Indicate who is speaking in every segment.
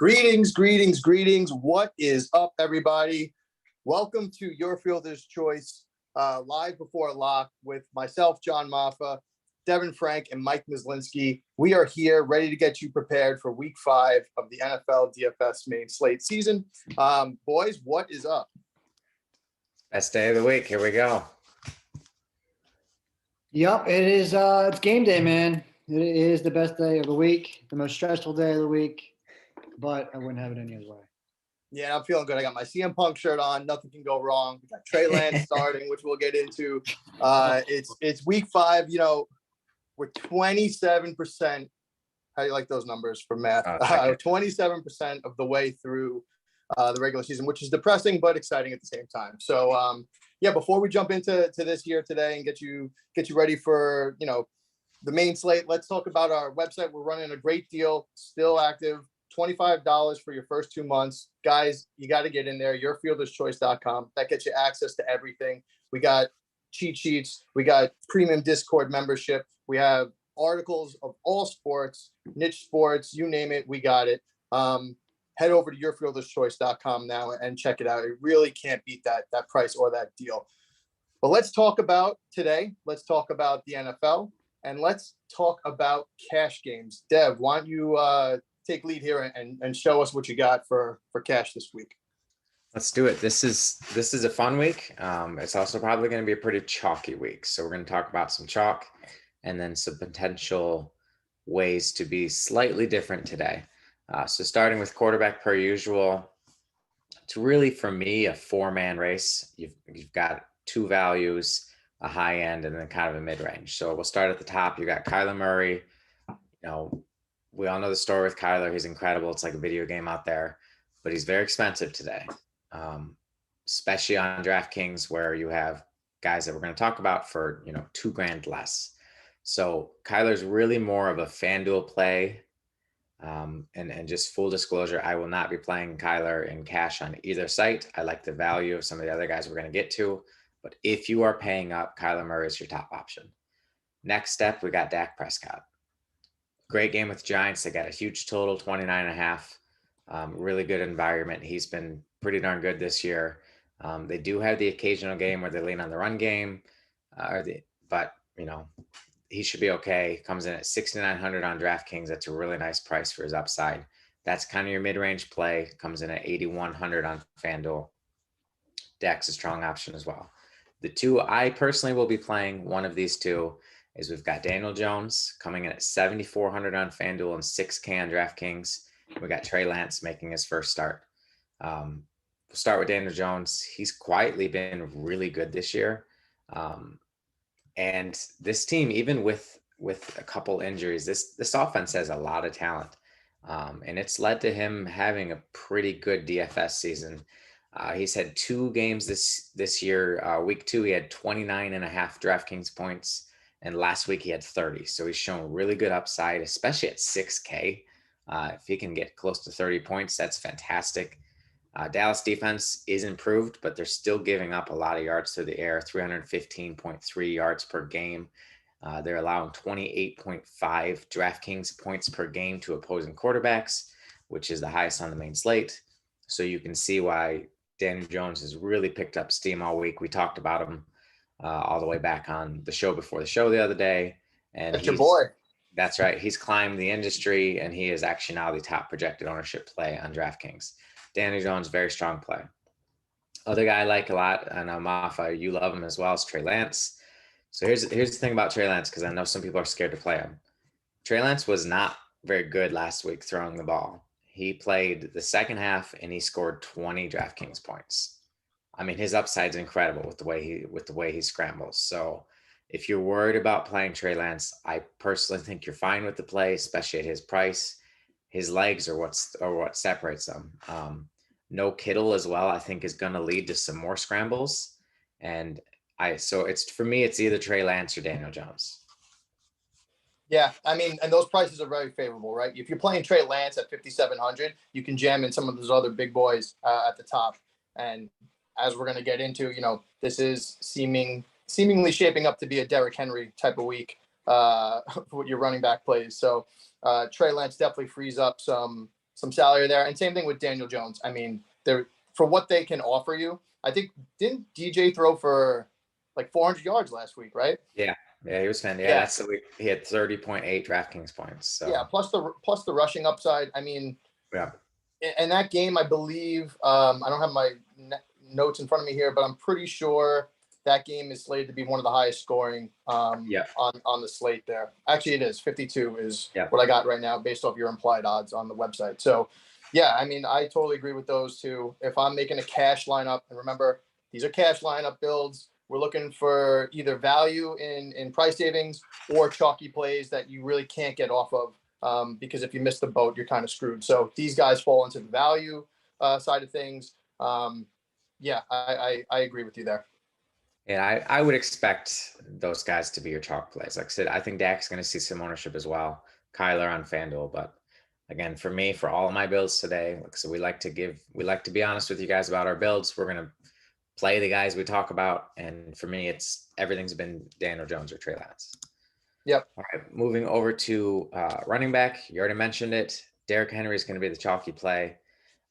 Speaker 1: Greetings, greetings, greetings. What is up, everybody? Welcome to Your Fielder's Choice, live before lock with myself, John Maffa, Devin Frank, and Mike Mislinski. We are here ready to get you prepared for week 5 of the NFL DFS main slate season. Boys, what is up?
Speaker 2: Best day of the week. Here we go.
Speaker 3: Yep, it is. It's game day, man. It is the best day of the week, the most stressful day of the week, but I wouldn't have it any other way.
Speaker 1: Yeah, I'm feeling good. I got my CM Punk shirt on. Nothing can go wrong. We got Trey Lance starting, which we'll get into. It's week 5. You know, we're 27%. How do you like those numbers for math? 27% of the way through the regular season, which is depressing but exciting at the same time. So, yeah, before we jump into this here today and get you ready for the main slate, let's talk about our website. We're running a great deal, still active. $25 for your first 2 months. Guys, you got to get in there, yourfielderschoice.com. That gets you access to everything. We got cheat sheets. We got premium Discord membership. We have articles of all sports, niche sports, you name it, we got it. Head over to yourfielderschoice.com now and check it out. It really can't beat that price or that deal. But let's talk about today. Let's talk about the NFL, and let's talk about cash games. Dev, why don't you take lead here and show us what you got for cash this week?
Speaker 2: Let's do it. This is a fun week. It's also probably going to be a pretty chalky week. So we're going to talk about some chalk and then some potential ways to be slightly different today. So starting with quarterback per usual, it's really, for me, a 4-man race. You've got 2 values, a high end, and then kind of a mid-range. So we'll start at the top. You got Kyler Murray. We all know the story with Kyler. He's incredible. It's like a video game out there, but he's very expensive today, especially on DraftKings, where you have guys that we're going to talk about for, $2,000 less. So Kyler's really more of a FanDuel play. And just full disclosure, I will not be playing Kyler in cash on either site. I like the value of some of the other guys we're going to get to, but if you are paying up, Kyler Murray is your top option. Next step, we got Dak Prescott. Great game with Giants. They got a huge total, 29.5. Really good environment. He's been pretty darn good this year. They do have the occasional game where they lean on the run game, but he should be okay. Comes in at 6,900 on DraftKings. That's a really nice price for his upside. That's kind of your mid-range play. Comes in at 8,100 on FanDuel. Dak's a strong option as well. The 2 I personally will be playing, one of these 2, is we've got Daniel Jones coming in at 7,400 on FanDuel and 6K on DraftKings. We got Trey Lance making his first start. We'll start with Daniel Jones. He's quietly been really good this year. And this team, even with a couple injuries, this offense has a lot of talent. And it's led to him having a pretty good DFS season. He's had 2 games this year. Week 2, he had 29.5 DraftKings points. And last week he had 30. So he's shown really good upside, especially at 6K. If he can get close to 30 points, that's fantastic. Dallas defense is improved, but they're still giving up a lot of yards through the air, 315.3 yards per game. They're allowing 28.5 DraftKings points per game to opposing quarterbacks, which is the highest on the main slate. So you can see why Daniel Jones has really picked up steam all week. We talked about him all the way back on the show before the show the other day. And
Speaker 1: that's your boy.
Speaker 2: That's right. He's climbed the industry, and he is actually now the top projected ownership play on DraftKings. Daniel Jones, very strong play. Other guy I like a lot, and Maffa, you love him as well, is Trey Lance. So here's the thing about Trey Lance, because I know some people are scared to play him. Trey Lance was not very good last week throwing the ball. He played the second half, and he scored 20 DraftKings points. I mean, his upside's incredible with the way he scrambles. So if you're worried about playing Trey Lance, I personally think you're fine with the play, especially at his price. His legs are what separates them. No Kittle as well, I think, is going to lead to some more scrambles. And for me, it's either Trey Lance or Daniel Jones.
Speaker 1: Yeah, I mean, and those prices are very favorable, right? If you're playing Trey Lance at 5,700, you can jam in some of those other big boys at the top. And as we're going to get into, this is seemingly shaping up to be a Derrick Henry type of week with your running back plays. So Trey Lance definitely frees up some some salary there. And same thing with Daniel Jones. I mean, they're for what they can offer you. I think didn't DJ throw for like 400 yards last week, right?
Speaker 2: Yeah, he was fan. Yeah,
Speaker 1: Yeah.
Speaker 2: that's the week he had 30.8 DraftKings points. So
Speaker 1: Yeah, plus the rushing upside. I mean,
Speaker 2: yeah,
Speaker 1: in that game, I believe I don't have my notes in front of me here, but I'm pretty sure that game is slated to be one of the highest scoring on the slate there. Actually, it is. 52 is what I got right now based off your implied odds on the website. So, yeah, I mean, I totally agree with those two. If I'm making a cash lineup, and remember, these are cash lineup builds, we're looking for either value in price savings or chalky plays that you really can't get off of because if you miss the boat, you're kind of screwed. So these guys fall into the value side of things. Yeah, I agree with you there.
Speaker 2: Yeah, I would expect those guys to be your chalk plays. Like I said, I think Dak's going to see some ownership as well. Kyler on FanDuel, but again, for me, for all of my builds today, like so we like to be honest with you guys about our builds. We're going to play the guys we talk about, and for me, everything's been Daniel Jones or Trey Lance.
Speaker 1: Yep.
Speaker 2: All right, moving over to running back. You already mentioned it. Derrick Henry is going to be the chalky play.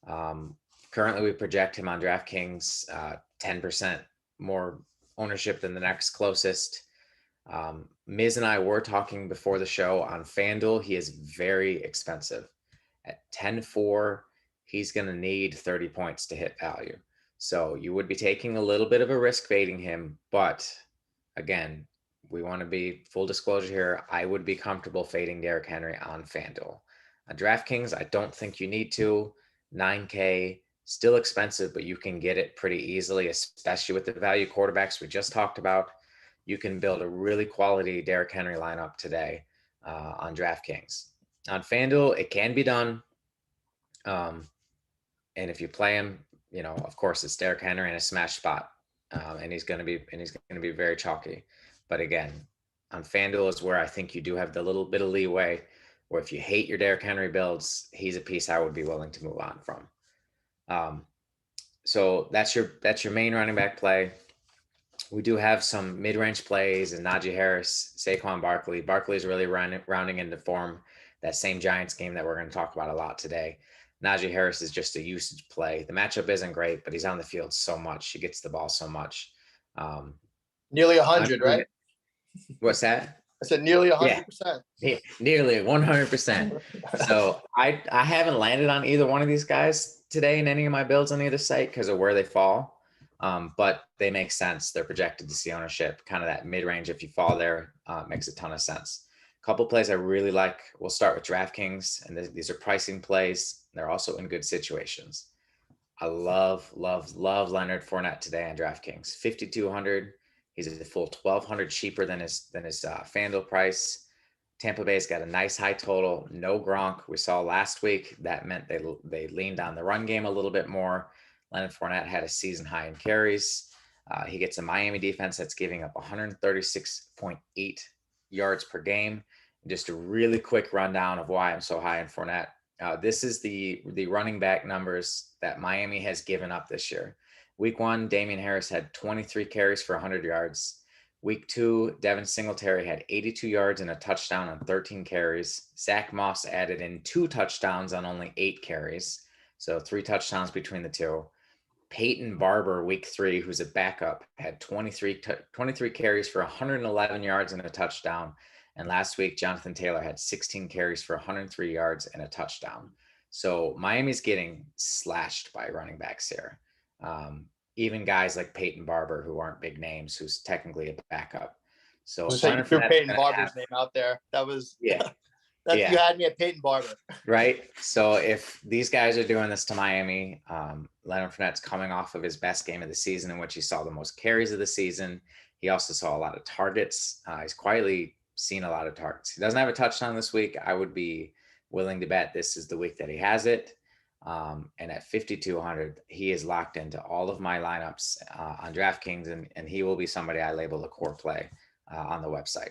Speaker 2: Currently, we project him on DraftKings 10% more ownership than the next closest. Miz and I were talking before the show on FanDuel. He is very expensive. At 10-4, he's going to need 30 points to hit value. So you would be taking a little bit of a risk fading him. But again, we want to be full disclosure here. I would be comfortable fading Derrick Henry on FanDuel. On DraftKings, I don't think you need to. 9K, still expensive, but you can get it pretty easily, especially with the value quarterbacks we just talked about. You can build a really quality Derrick Henry lineup today on DraftKings. On FanDuel, it can be done. And if you play him, of course, it's Derrick Henry in a smash spot, and he's going to be very chalky. But again, on FanDuel is where I think you do have the little bit of leeway. Where if you hate your Derrick Henry builds, he's a piece I would be willing to move on from. So that's your main running back play. We do have some mid-range plays and Najee Harris, Saquon Barkley. Barkley's really rounding into form. That same Giants game that we're going to talk about a lot today. Najee Harris is just a usage play. The matchup isn't great, but he's on the field so much. He gets the ball so much.
Speaker 1: Nearly 100, right?
Speaker 2: What's that?
Speaker 1: I said nearly 100%.
Speaker 2: Yeah, nearly 100%. So I haven't landed on either one of these guys today in any of my builds on either site because of where they fall. But they make sense. They're projected to see ownership, kind of that mid-range. If you fall there, makes a ton of sense. A couple plays I really like. We'll start with DraftKings, and these are pricing plays. They're also in good situations. I love Leonard Fournette today on DraftKings. 5,200. He's a full 1,200 cheaper than his FanDuel price. Tampa Bay's got a nice high total. No Gronk. We saw last week that meant they leaned on the run game a little bit more. Leonard Fournette had a season high in carries. He gets a Miami defense that's giving up 136.8 yards per game. Just a really quick rundown of why I'm so high in Fournette. This is the running back numbers that Miami has given up this year. Week 1, Damian Harris had 23 carries for 100 yards. Week 2, Devin Singletary had 82 yards and a touchdown on 13 carries. Zach Moss added in 2 touchdowns on only 8 carries. So 3 touchdowns between the two. Peyton Barber, week 3, who's a backup, had 23 carries for 111 yards and a touchdown. And last week, Jonathan Taylor had 16 carries for 103 yards and a touchdown. So Miami's getting slashed by running backs here. Even guys like Peyton Barber, who aren't big names, who's technically a backup. So
Speaker 1: you threw Peyton Barber's name out there. That was you had me at Peyton Barber.
Speaker 2: Right. So if these guys are doing this to Miami, Leonard Fournette's coming off of his best game of the season in which he saw the most carries of the season. He also saw a lot of targets. He's quietly seen a lot of targets. He doesn't have a touchdown this week. I would be willing to bet this is the week that he has it. And at 5,200, he is locked into all of my lineups on DraftKings, and he will be somebody I label a core play on the website.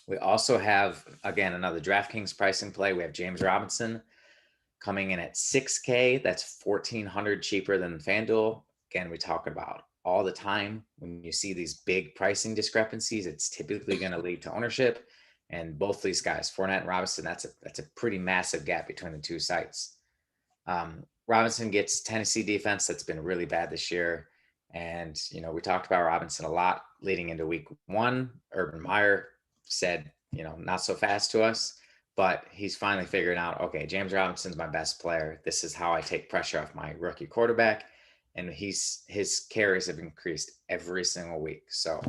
Speaker 2: We also have, again, another DraftKings pricing play. We have James Robinson coming in at 6K. That's 1,400 cheaper than FanDuel. Again, we talk about all the time. When you see these big pricing discrepancies, it's typically going to lead to ownership. And both these guys, Fournette and Robinson, that's a pretty massive gap between the two sites. Robinson gets Tennessee defense that's been really bad this year. And, we talked about Robinson a lot leading into week 1. Urban Meyer said, not so fast to us, but he's finally figuring out, okay, James Robinson's my best player. This is how I take pressure off my rookie quarterback. And his carries have increased every single week. So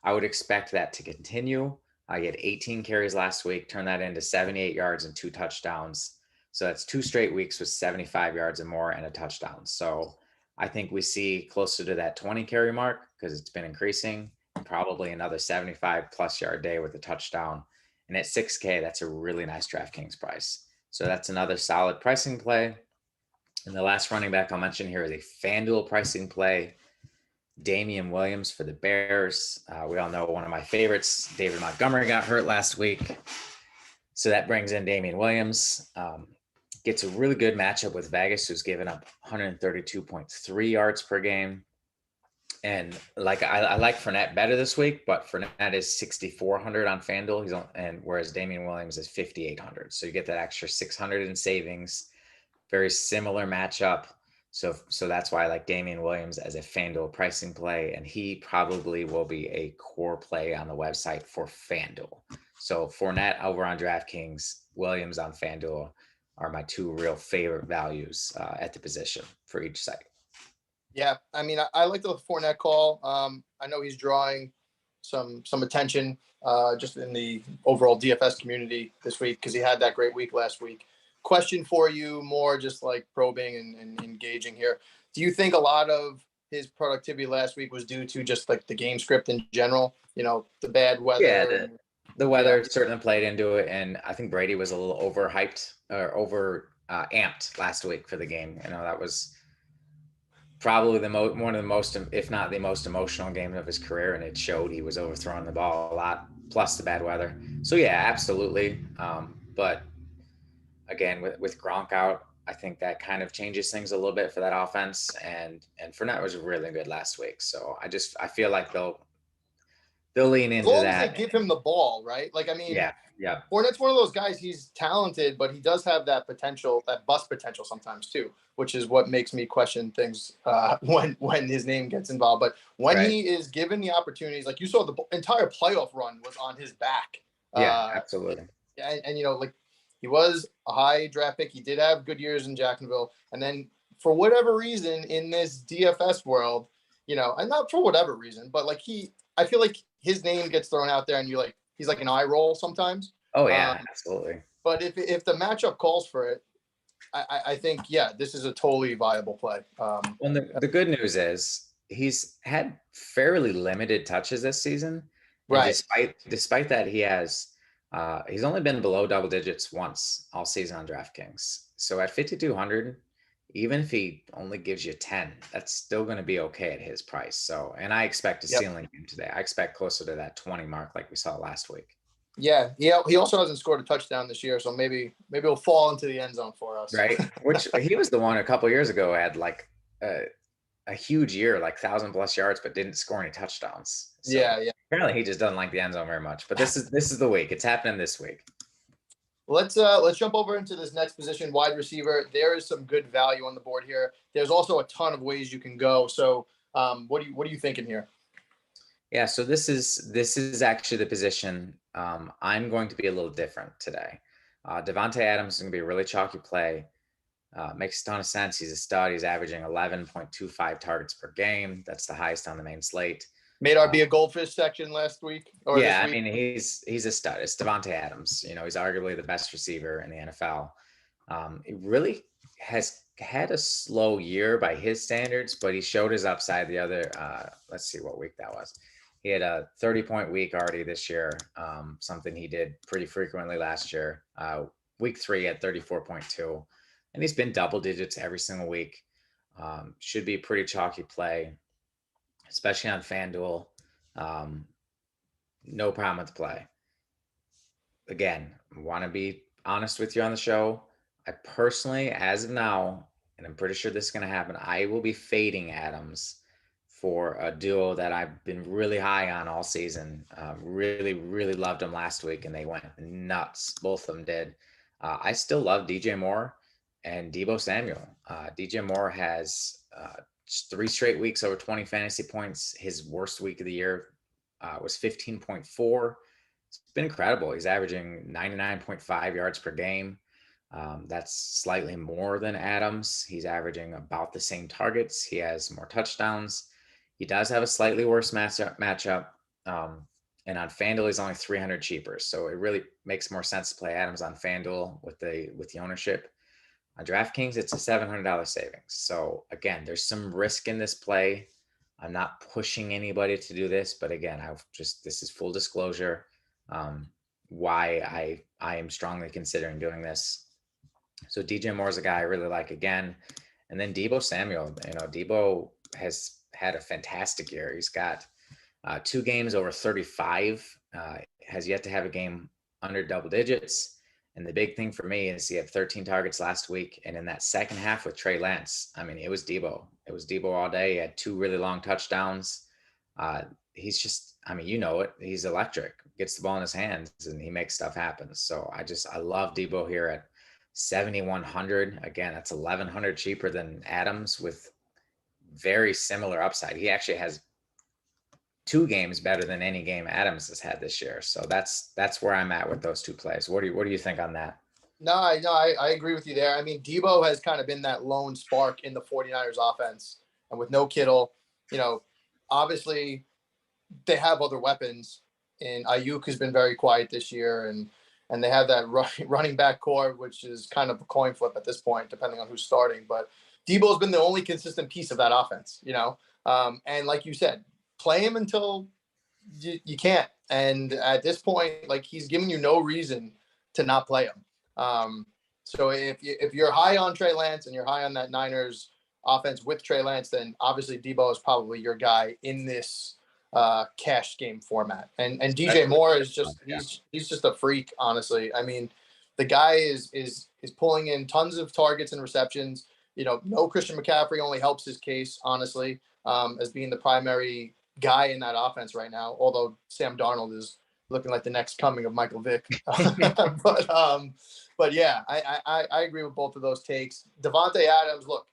Speaker 2: I would expect that to continue. He had 18 carries last week, turned that into 78 yards and 2 touchdowns. So that's 2 straight weeks with 75 yards and more and a touchdown. So I think we see closer to that 20 carry mark because it's been increasing, probably another 75 plus yard day with a touchdown. And at 6K, that's a really nice DraftKings price. So that's another solid pricing play. And the last running back I'll mention here is a FanDuel pricing play. Damian Williams for the Bears. We all know one of my favorites, David Montgomery, got hurt last week. So that brings in Damian Williams. Gets a really good matchup with Vegas, who's given up 132.3 yards per game. And I like Fournette better this week, but Fournette is 6,400 on FanDuel. Whereas Damian Williams is 5,800. So you get that extra 600 in savings. Very similar matchup. So that's why I like Damian Williams as a FanDuel pricing play, and he probably will be a core play on the website for FanDuel. So Fournette over on DraftKings, Williams on FanDuel are my 2 real favorite values at the position for each site.
Speaker 1: Yeah, I mean, I like the Fournette call. I know he's drawing some attention just in the overall DFS community this week because he had that great week last week. Question for you, more just like probing and engaging here. Do you think a lot of his productivity last week was due to just like the game script in general? The bad weather.
Speaker 2: Yeah, the weather certainly played into it, and I think Brady was a little overhyped or amped last week for the game. That was probably one of the most, if not the most emotional game of his career, and it showed. He was overthrowing the ball a lot, plus the bad weather. So yeah, absolutely. But again, with Gronk out, I think that kind of changes things a little bit for that offense. And Fournette was really good last week. So I feel like they'll lean into that.
Speaker 1: As long as they give him the ball, right?
Speaker 2: Yeah.
Speaker 1: Fournette's one of those guys. He's talented, but he does have that potential, that bust potential sometimes too, which is what makes me question things when his name gets involved. But when he is given the opportunities, like you saw, the entire playoff run was on his back.
Speaker 2: Yeah, absolutely.
Speaker 1: And he was a high draft pick. He did have good years in Jacksonville, and then for whatever reason in this DFS world, and not for whatever reason, but I feel like his name gets thrown out there, and he's like an eye roll sometimes.
Speaker 2: Oh yeah, absolutely.
Speaker 1: But if the matchup calls for it, I think this is a totally viable play.
Speaker 2: Well, the good news is he's had fairly limited touches this season, right? Despite that, he's only been below double digits once all season on DraftKings. So at 5,200, even if he only gives you 10, that's still going to be okay at his price. So, and I expect a ceiling game today. I expect closer to that 20 mark like we saw last week.
Speaker 1: Yeah. He also hasn't scored a touchdown this year, so maybe he'll fall into the end zone for us.
Speaker 2: Right. Which he was the one a couple of years ago had like a huge year, like 1,000+ yards, but didn't score any touchdowns. So apparently he just doesn't like the end zone very much. But this is the week. It's happening this week.
Speaker 1: Let's jump over into this next position, wide receiver. There is some good value on the board here. There's also a ton of ways you can go. So what are you thinking here?
Speaker 2: Yeah, so this is actually the position I'm going to be a little different today. Devontae Adams is going to be a really chalky play. Makes a ton of sense. He's a stud. He's averaging 11.25 targets per game. That's the highest on the main slate.
Speaker 1: Made our be a goldfish section last week. Or
Speaker 2: yeah,
Speaker 1: this week.
Speaker 2: I mean he's a stud. It's Devontae Adams. He's arguably the best receiver in the NFL. He really has had a slow year by his standards, but he showed his upside the other. Let's see what week that was. He had a 30-point week already this year. Something he did pretty frequently last year. Week 3 at 34.2, and he's been double digits every single week. Should be a pretty chalky play, especially on FanDuel. No problem with the play. Again, I want to be honest with you on the show. I personally, as of now, and I'm pretty sure this is going to happen, I will be fading Adams for a duo that I've been really high on all season. Really, really loved them last week, and they went nuts. Both of them did. I still love DJ Moore and Deebo Samuel. DJ Moore has 3 straight weeks over 20 fantasy points. His worst week of the year was 15.4. It's been incredible. He's averaging 99.5 yards per game. That's slightly more than Adams. He's averaging about the same targets. He has more touchdowns. He does have a slightly worse matchup. And on FanDuel, he's only 300 cheaper. So it really makes more sense to play Adams on FanDuel with the ownership. On DraftKings, it's a $700 savings. So again, there's some risk in this play. I'm not pushing anybody to do this, but again, this is full disclosure, why I am strongly considering doing this. So DJ Moore is a guy I really like again. And then Deebo Samuel, Deebo has had a fantastic year. He's got 2 games over 35, has yet to have a game under double digits. And the big thing for me is he had 13 targets last week. And in that second half with Trey Lance, I mean, it was Deebo. It was Deebo all day. He had 2 really long touchdowns. He's just, I mean, he's electric, gets the ball in his hands and he makes stuff happen. So I love Deebo here at 7,100. Again, that's 1,100 cheaper than Adams with very similar upside. He actually has 2 games better than any game Adams has had this year. So that's where I'm at with those 2 plays. What do you think on that?
Speaker 1: No, I agree with you there. I mean, Deebo has kind of been that lone spark in the 49ers offense. And with no Kittle, obviously they have other weapons. And Ayuk has been very quiet this year. And they have that running back core, which is kind of a coin flip at this point, depending on who's starting. But Deebo has been the only consistent piece of that offense, and like you said, play him until you can't. And at this point, he's giving you no reason to not play him. So if you're high on Trey Lance and you're high on that Niners offense with Trey Lance, then obviously Deebo is probably your guy in this cash game format. And DJ Moore is just he's just a freak, honestly. I mean, the guy is pulling in tons of targets and receptions. No Christian McCaffrey only helps his case, honestly, as being the primary guy in that offense right now, although Sam Darnold is looking like the next coming of Michael Vick. But yeah, I agree with both of those takes. Devontae Adams, look,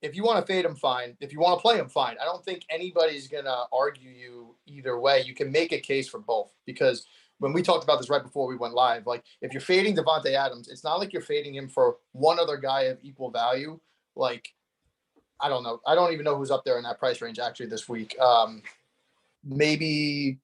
Speaker 1: if you want to fade him, fine. If you want to play him, fine. I don't think anybody's going to argue you either way. You can make a case for both, because when we talked about this right before we went live, if you're fading Devontae Adams, it's not like you're fading him for one other guy of equal value. I don't know. I don't even know who's up there in that price range actually this week. Maybe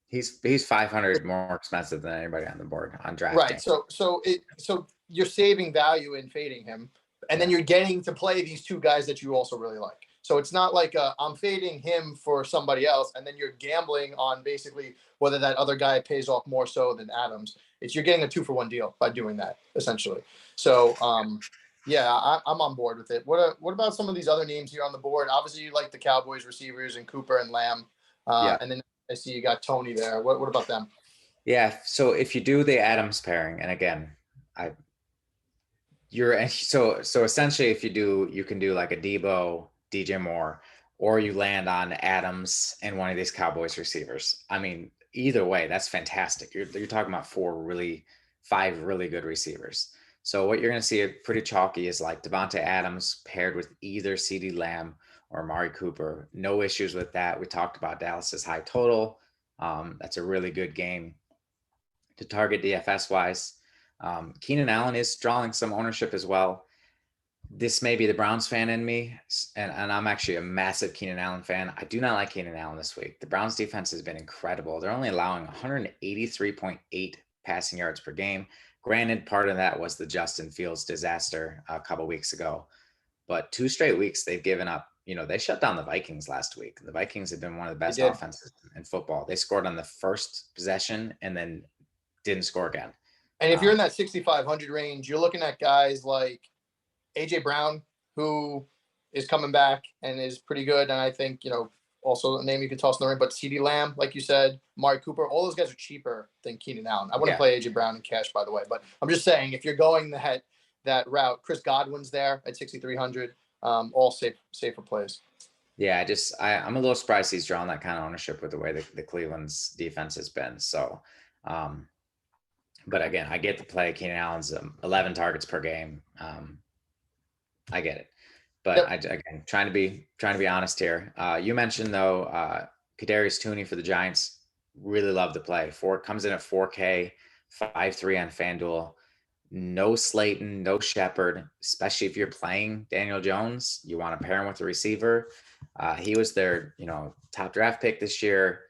Speaker 2: he's 500 more expensive than anybody on the board on DraftKings.
Speaker 1: Right. So you're saving value in fading him, and then you're getting to play these 2 guys that you also really like. So it's not like I'm fading him for somebody else, and then you're gambling on basically whether that other guy pays off more so than Adams. You're getting a 2-for-1 deal by doing that, essentially. So yeah, I'm on board with it. What about some of these other names here on the board? Obviously, you like the Cowboys receivers and Cooper and Lamb. And then I see you got Tony there. What about them?
Speaker 2: Yeah. So if you do the Adams pairing, and again, so essentially if you can do like a Deebo, DJ Moore, or you land on Adams and one of these Cowboys receivers. I mean, either way, that's fantastic. You're talking about 5 really good receivers. So what you're going to see pretty chalky is like Devontae Adams paired with either CeeDee Lamb or Amari Cooper. No issues with that. We talked about Dallas's high total. That's a really good game to target DFS wise. Keenan Allen is drawing some ownership as well. This may be the Browns fan in me, and I'm actually a massive Keenan Allen fan. I do not like Keenan Allen this week. The Browns defense has been incredible. They're only allowing 183.8 passing yards per game. Granted, part of that was the Justin Fields disaster a couple weeks ago, but 2 straight weeks they've given up. They shut down the Vikings last week. The Vikings have been one of the best offenses in football. They scored on the first possession and then didn't score again.
Speaker 1: And if you're in that 6,500 range, you're looking at guys like AJ Brown, who is coming back and is pretty good. And I think, also a name you could toss in the ring, but CeeDee Lamb, like you said, Amari Cooper, all those guys are cheaper than Keenan Allen. I wouldn't play AJ Brown in cash, by the way, but I'm just saying, if you're going that route, Chris Godwin's there at 6,300, all safer plays.
Speaker 2: Yeah, I'm a little surprised he's drawn that kind of ownership with the way the Cleveland's defense has been. So But again, I get the play. Keenan Allen's 11 targets per game. I get it. But
Speaker 1: Yep.
Speaker 2: again, trying to be honest here. You mentioned though, Kadarius Toney for the Giants. Really love the play. Comes in at 4K, 5.3 on FanDuel. No Slayton, no Shepard, especially if you're playing Daniel Jones. You want to pair him with a receiver. He was their, top draft pick this year.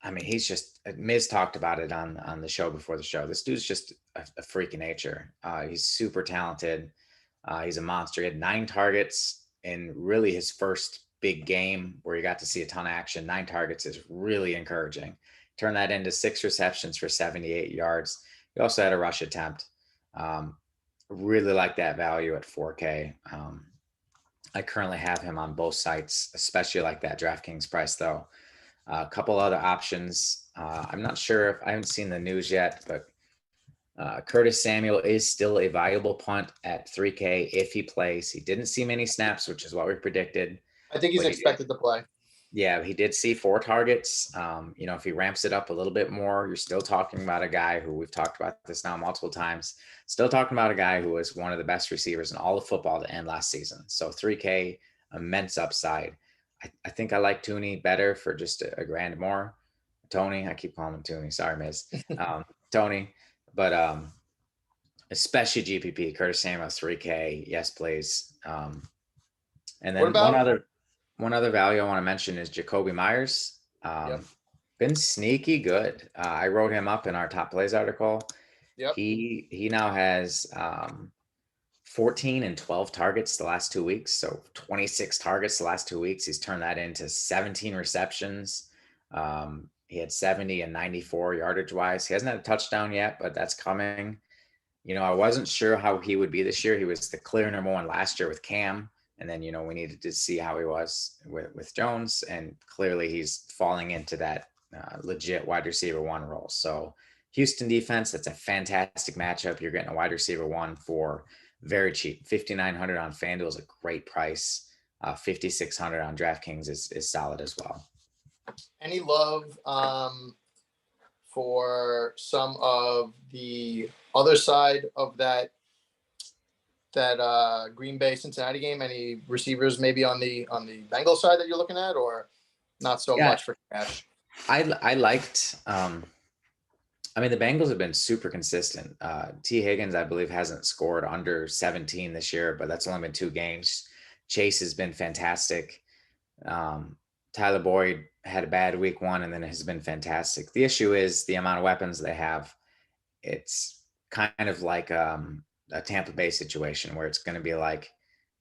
Speaker 2: I mean, he's just Miz talked about it on the show before the show. This dude's just a freak of nature. He's super talented. He's a monster. He had 9 targets in really his first big game where you got to see a ton of action. 9 targets is really encouraging. Turn that into 6 receptions for 78 yards. He also had a rush attempt. Really like that value at 4K. I currently have him on both sites, especially like that DraftKings price though. A couple other options. I'm not sure if I haven't seen the news yet, but Curtis Samuel is still a viable punt at 3K if he plays. He didn't see many snaps, which is what we predicted.
Speaker 1: I think he's expected to play.
Speaker 2: Yeah, he did see 4 targets. If he ramps it up a little bit more, you're still talking about a guy who we've talked about this now multiple times. Still talking about a guy who was one of the best receivers in all of football to end last season. So 3K, immense upside. I think I like Tooney better for just a grand more. Tony, I keep calling him Tooney. Sorry, Miz. Tony, but especially GPP, Curtis Samuel 3K. Yes, please. And then one other value I want to mention is Jacoby Myers. Been sneaky good. I wrote him up in our top plays article.
Speaker 1: Yep.
Speaker 2: He now has 14 and 12 targets the last 2 weeks. So 26 targets the last 2 weeks. He's turned that into 17 receptions. He had 70 and 94 yardage wise. He hasn't had a touchdown yet, but that's coming. I wasn't sure how he would be this year. He was the clear number 1 last year with Cam. And then, we needed to see how he was with Jones. And clearly he's falling into that legit wide receiver 1 role. So Houston defense, that's a fantastic matchup. You're getting a wide receiver 1 for very cheap. 5,900 on FanDuel is a great price. 5,600 on DraftKings is solid as well.
Speaker 1: Any love for some of the other side of that Green Bay Cincinnati game? Any receivers maybe on the Bengals side that you're looking at, or not so much for cash?
Speaker 2: I liked. The Bengals have been super consistent. T. Higgins, I believe, hasn't scored under 17 this year, but that's only been 2 games. Chase has been fantastic. Tyler Boyd had a bad week 1 and then has been fantastic. The issue is the amount of weapons they have. It's kind of like a Tampa Bay situation where it's going to be like,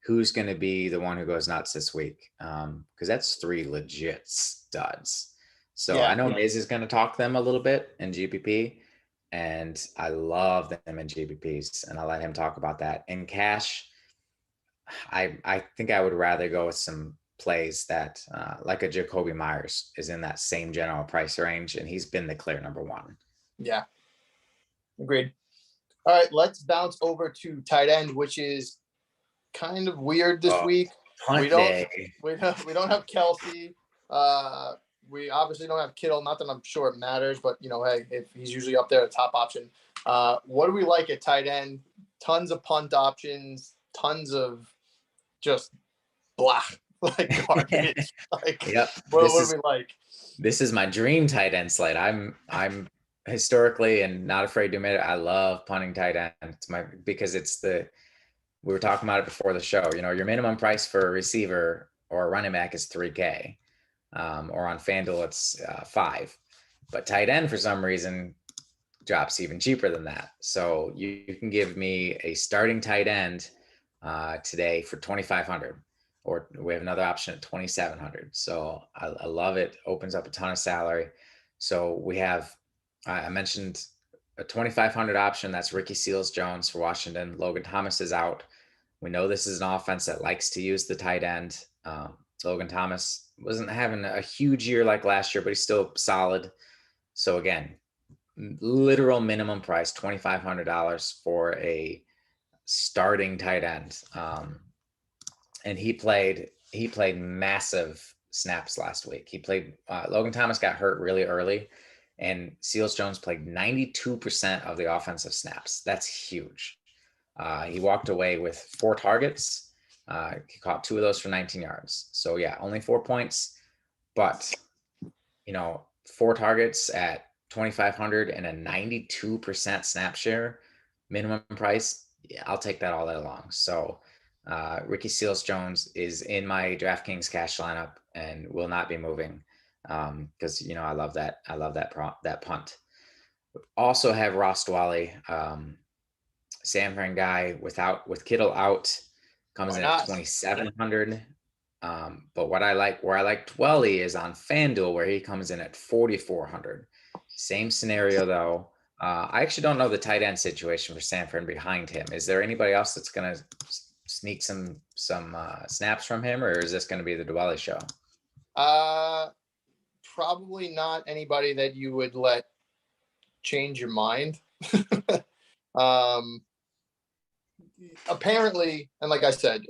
Speaker 2: who's going to be the one who goes nuts this week? Because that's 3 legit studs. So I know Miz is going to talk them a little bit in GPP, and I love them in GPPs, and I'll let him talk about that. In cash, I think I would rather go with some plays that, like a Jacoby Myers, is in that same general price range, and he's been the clear number 1.
Speaker 1: Yeah, agreed. All right, let's bounce over to tight end, which is kind of weird this week. We don't have Kelsey. We obviously don't have Kittle. Not that I'm sure it matters, but hey, if he's usually up there, a top option. What do we like at tight end? Tons of punt options, tons of just blah, like garbage. What do we like?
Speaker 2: This is my dream tight end slate. I'm historically and not afraid to admit it. I love punting tight end. Because we were talking about it before the show. Your minimum price for a receiver or a running back is 3K. Or on FanDuel, it's 5. But tight end, for some reason, drops even cheaper than that. So you can give me a starting tight end today for 2,500, or we have another option at 2,700. So I love it. Opens up a ton of salary. So we have, I mentioned a 2,500 option. That's Ricky Seals-Jones for Washington. Logan Thomas is out. We know this is an offense that likes to use the tight end. Logan Thomas wasn't having a huge year like last year, but he's still solid. So again, literal minimum price, $2,500 for a starting tight end. And he played massive snaps last week. Logan Thomas got hurt really early And Seals Jones played 92% of the offensive snaps. That's huge. He walked away with 4 targets. He caught 2 of those for 19 yards. So yeah, only 4 points, but 4 targets at 2,500 and a 92% snap share minimum price. Yeah, I'll take that all day long. So Ricky Seals Jones is in my DraftKings cash lineup and will not be moving because I love that. I love that punt. Also have Ross Dwally, San Fran guy with Kittle out, comes in at 2,700. But where I like Dwelly is on FanDuel, where he comes in at 4,400. Same scenario though. I actually don't know the tight end situation for San Fran behind him. Is there anybody else that's going to sneak some snaps from him, or is this going to be the Dwelly show?
Speaker 1: Probably not anybody that you would let change your mind. Apparently, and like I said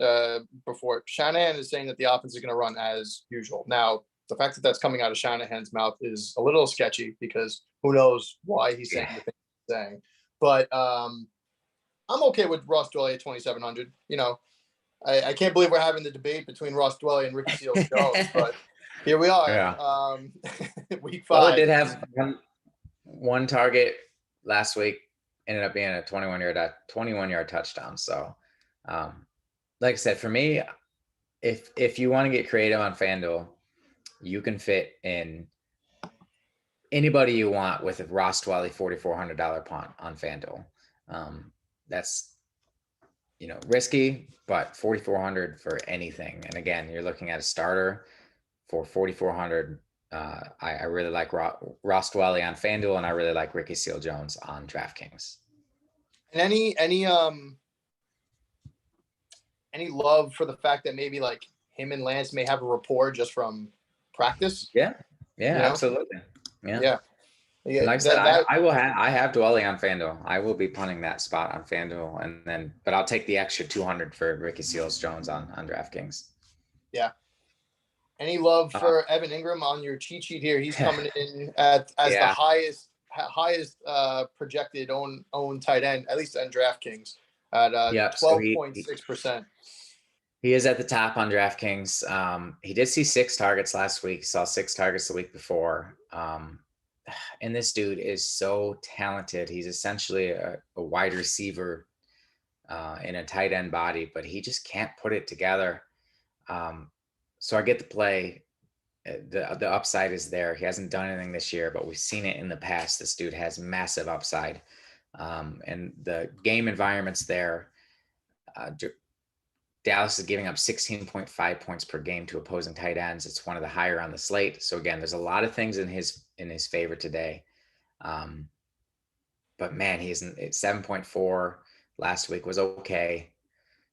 Speaker 1: before, Shanahan is saying that the offense is going to run as usual. Now, the fact that that's coming out of Shanahan's mouth is a little sketchy because who knows why he's saying the thing he's saying. But I'm okay with Ross Dwelly at 2,700. I can't believe we're having the debate between Ross Dwelly and Ricky Seals Jones, but here we are.
Speaker 2: Yeah.
Speaker 1: Week 5.
Speaker 2: Well, it did have one target last week. Ended up being a 21-yard touchdown. So, like I said, for me, if you want to get creative on FanDuel, you can fit in anybody you want with a Ross Dwelly $4,400 punt on FanDuel. That's risky, but 4,400 for anything. And again, you're looking at a starter for 4,400. I really like Ross Dwelly on FanDuel, and I really like Ricky Seals Jones on DraftKings.
Speaker 1: And any love for the fact that maybe like him and Lance may have a rapport just from practice?
Speaker 2: Yeah, absolutely. Yeah. Like I said, I have Dwelly on FanDuel. I will be punting that spot on FanDuel, but I'll take the extra 200 for Ricky Seals Jones on DraftKings.
Speaker 1: Yeah. Any love for Evan Ingram on your cheat sheet here? He's coming in as the highest projected own tight end, at least on DraftKings, at 12.6%.
Speaker 2: He is at the top on DraftKings. He did see 6 targets last week. Saw 6 targets the week before. And this dude is so talented. He's essentially a wide receiver in a tight end body, but he just can't put it together. So I get the play. The upside is there. He hasn't done anything this year, but we've seen it in the past. This dude has massive upside. And the game environment's there. Dallas is giving up 16.5 points per game to opposing tight ends. It's one of the higher on the slate. So again, there's a lot of things in his favor today. But man, he's at 7.4. Last week was okay.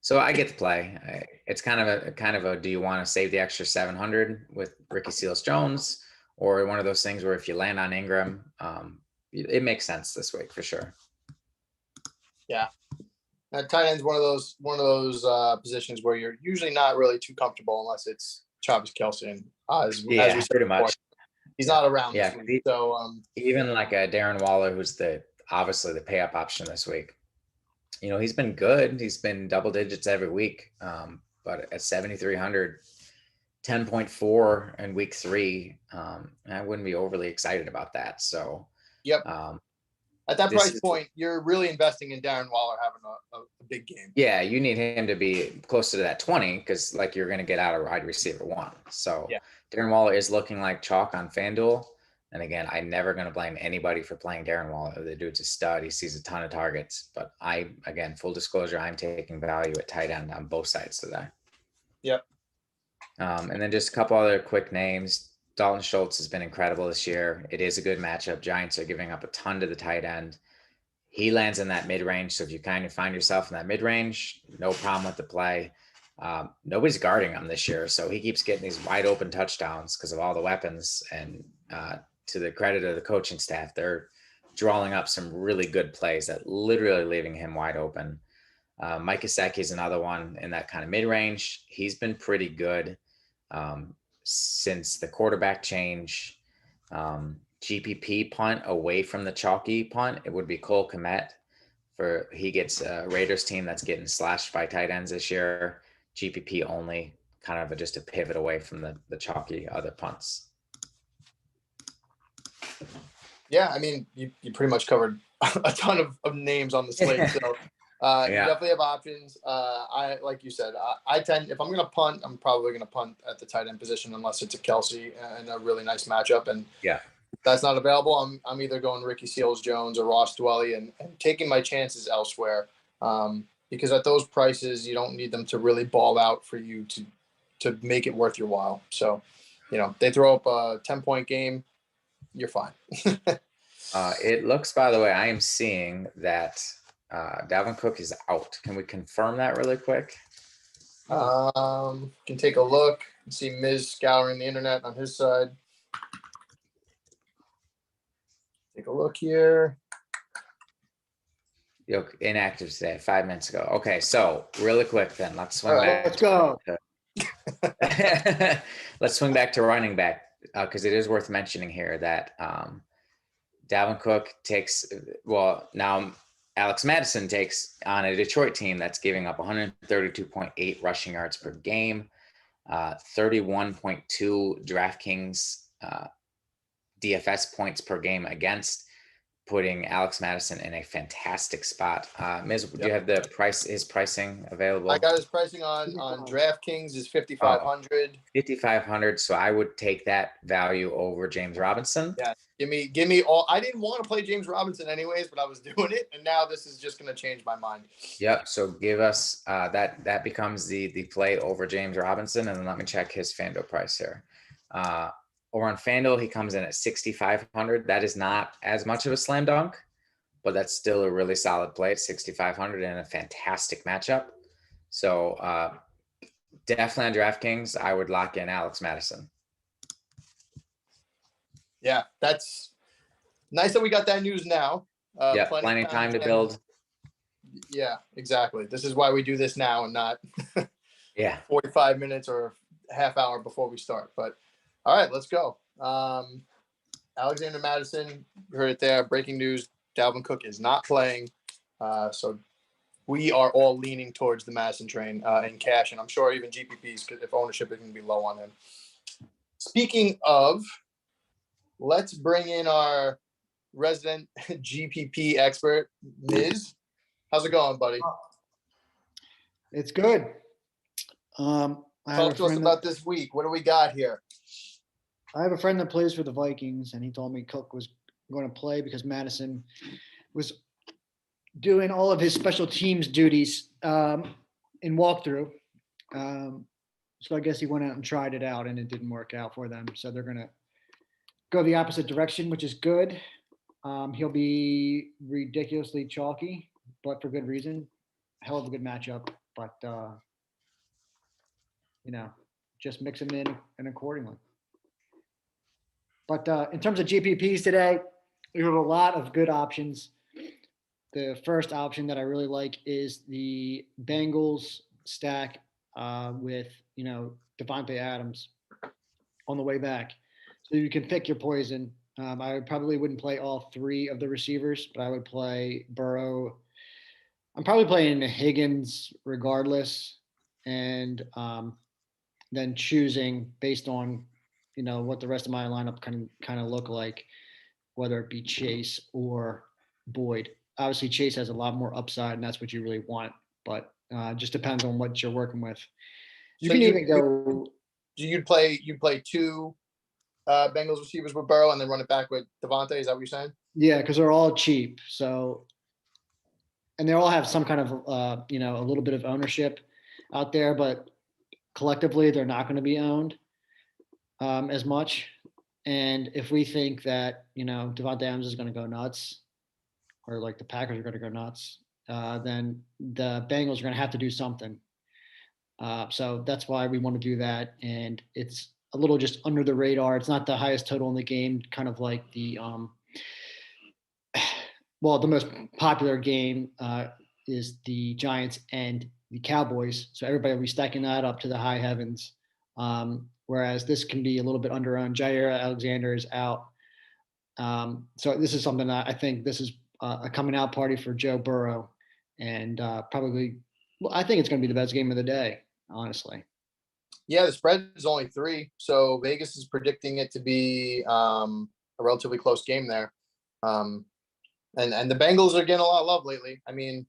Speaker 2: So I get to play. It's kind of a do you want to save the extra 700 with Ricky Seals Jones, or one of those things where if you land on Ingram, it makes sense this week for sure. Yeah.
Speaker 1: Tight end's one of those positions where you're usually not really too comfortable unless it's Travis Kelce. As we said
Speaker 2: pretty much.
Speaker 1: Before, he's not around this week. So
Speaker 2: even like a Darren Waller, who's obviously the pay up option this week. He's been good. He's been double digits every week. But at 7,300, 10.4 in week 3, I wouldn't be overly excited about that. So,
Speaker 1: yep. At that price point, you're really investing in Darren Waller having a big game.
Speaker 2: Yeah, you need him to be closer to that 20 because you're going to get out a wide receiver 1. So Darren Waller is looking like chalk on FanDuel. And again, I'm never going to blame anybody for playing Darren Waller. The dude's a stud. He sees a ton of targets. But full disclosure, I'm taking value at tight end on both sides today.
Speaker 1: Yep.
Speaker 2: And then just a couple other quick names. Dalton Schultz has been incredible this year. It is a good matchup. Giants are giving up a ton to the tight end. He lands in that mid-range. So if you kind of find yourself in that mid-range, no problem with the play. Nobody's guarding him this year. So he keeps getting these wide open touchdowns because of all the weapons. And to the credit of the coaching staff, they're drawing up some really good plays that literally leaving him wide open. Mike Gesicki is another one in that kind of mid-range. He's been pretty good since the quarterback change. GPP punt away from the chalky punt, it would be Cole Kmet. He gets a Raiders team that's getting slashed by tight ends this year. GPP only, kind of just a pivot away from the chalky other punts.
Speaker 1: Yeah, I mean, you pretty much covered a ton of names on the slate. So you definitely have options. I like you said, I tend, if I'm gonna punt, I'm probably gonna punt at the tight end position unless it's a Kelsey and a really nice matchup. And
Speaker 2: yeah,
Speaker 1: if that's not available, I'm either going Ricky Seals-Jones or Ross Dwelly and taking my chances elsewhere. Because at those prices, you don't need them to really ball out for you to make it worth your while. So, they throw up a 10-point game, you're fine.
Speaker 2: It looks, by the way, I am seeing that Dalvin Cook is out. Can we confirm that really quick?
Speaker 1: Can take a look and see Miz scouring the internet on his side. Take a look here.
Speaker 2: Inactive today, 5 minutes ago. Okay, so really quick then, let's swing back.
Speaker 3: Let's go.
Speaker 2: Let's swing back to running back because it is worth mentioning here that Dalvin Cook takes, now Alex Madison takes on a Detroit team that's giving up 132.8 rushing yards per game, 31.2 DraftKings DFS points per game against, putting Alex Madison in a fantastic spot. Miz, do you have his pricing available?
Speaker 1: I got his pricing on DraftKings is 5,500.
Speaker 2: 5,500. So I would take that value over James Robinson.
Speaker 1: Yeah, give me all. I didn't want to play James Robinson anyways, but I was doing it, and now this is just going to change my mind.
Speaker 2: Yep. So give us that becomes the play over James Robinson, and then let me check his FanDuel price here. Or on FanDuel, he comes in at 6,500. That is not as much of a slam dunk, but that's still a really solid play at 6,500 and a fantastic matchup. So definitely on DraftKings, I would lock in Alex Madison.
Speaker 1: Yeah, that's nice that we got that news now.
Speaker 2: Plenty of time to build.
Speaker 1: Yeah, exactly. This is why we do this now and not 45 minutes or half hour before we start. But all right, let's go. Alexander Madison, you heard it there. Breaking news, Dalvin Cook is not playing. So we are all leaning towards the Madison train in cash, and I'm sure even GPPs, if ownership is going to be low on him. Speaking of, let's bring in our resident GPP expert, Miz. How's it going, buddy?
Speaker 3: It's good.
Speaker 1: Talk to us about this week. What do we got here?
Speaker 3: I have a friend that plays for the Vikings, and he told me Cook was going to play because Madison was doing all of his special teams duties in walkthrough. So I guess he went out and tried it out, and it didn't work out for them. So they're going to go the opposite direction, which is good. He'll be ridiculously chalky, but for good reason. Hell of a good matchup, but just mix them in and accordingly. But in terms of GPPs today, we have a lot of good options. The first option that I really like is the Bengals stack with, Devontae Adams on the way back. So you can pick your poison. I probably wouldn't play all three of the receivers, but I would play Burrow. I'm probably playing Higgins regardless, and then choosing based on what the rest of my lineup kind of look like, whether it be Chase or Boyd. Obviously, Chase has a lot more upside, and that's what you really want. But just depends on what you're working with.
Speaker 1: You'd play two Bengals receivers with Burrow and then run it back with Devontae. Is that what you're saying?
Speaker 3: Yeah, because they're all cheap. So, and they all have some kind of a little bit of ownership out there, but collectively they're not going to be owned as much. And if we think that Devontae Adams is going to go nuts, or like the Packers are going to go nuts, then the Bengals are going to have to do something. So that's why we want to do that. And it's a little just under the radar. It's not the highest total in the game, kind of like the the most popular game is the Giants and the Cowboys. So everybody will be stacking that up to the high heavens. Whereas this can be a little bit under-owned. Jair Alexander is out. So this is something that I think this is a coming out party for Joe Burrow, and probably, well, I think it's going to be the best game of the day, honestly.
Speaker 1: Yeah, the spread is only 3, so Vegas is predicting it to be a relatively close game there. And the Bengals are getting a lot of love lately. I mean,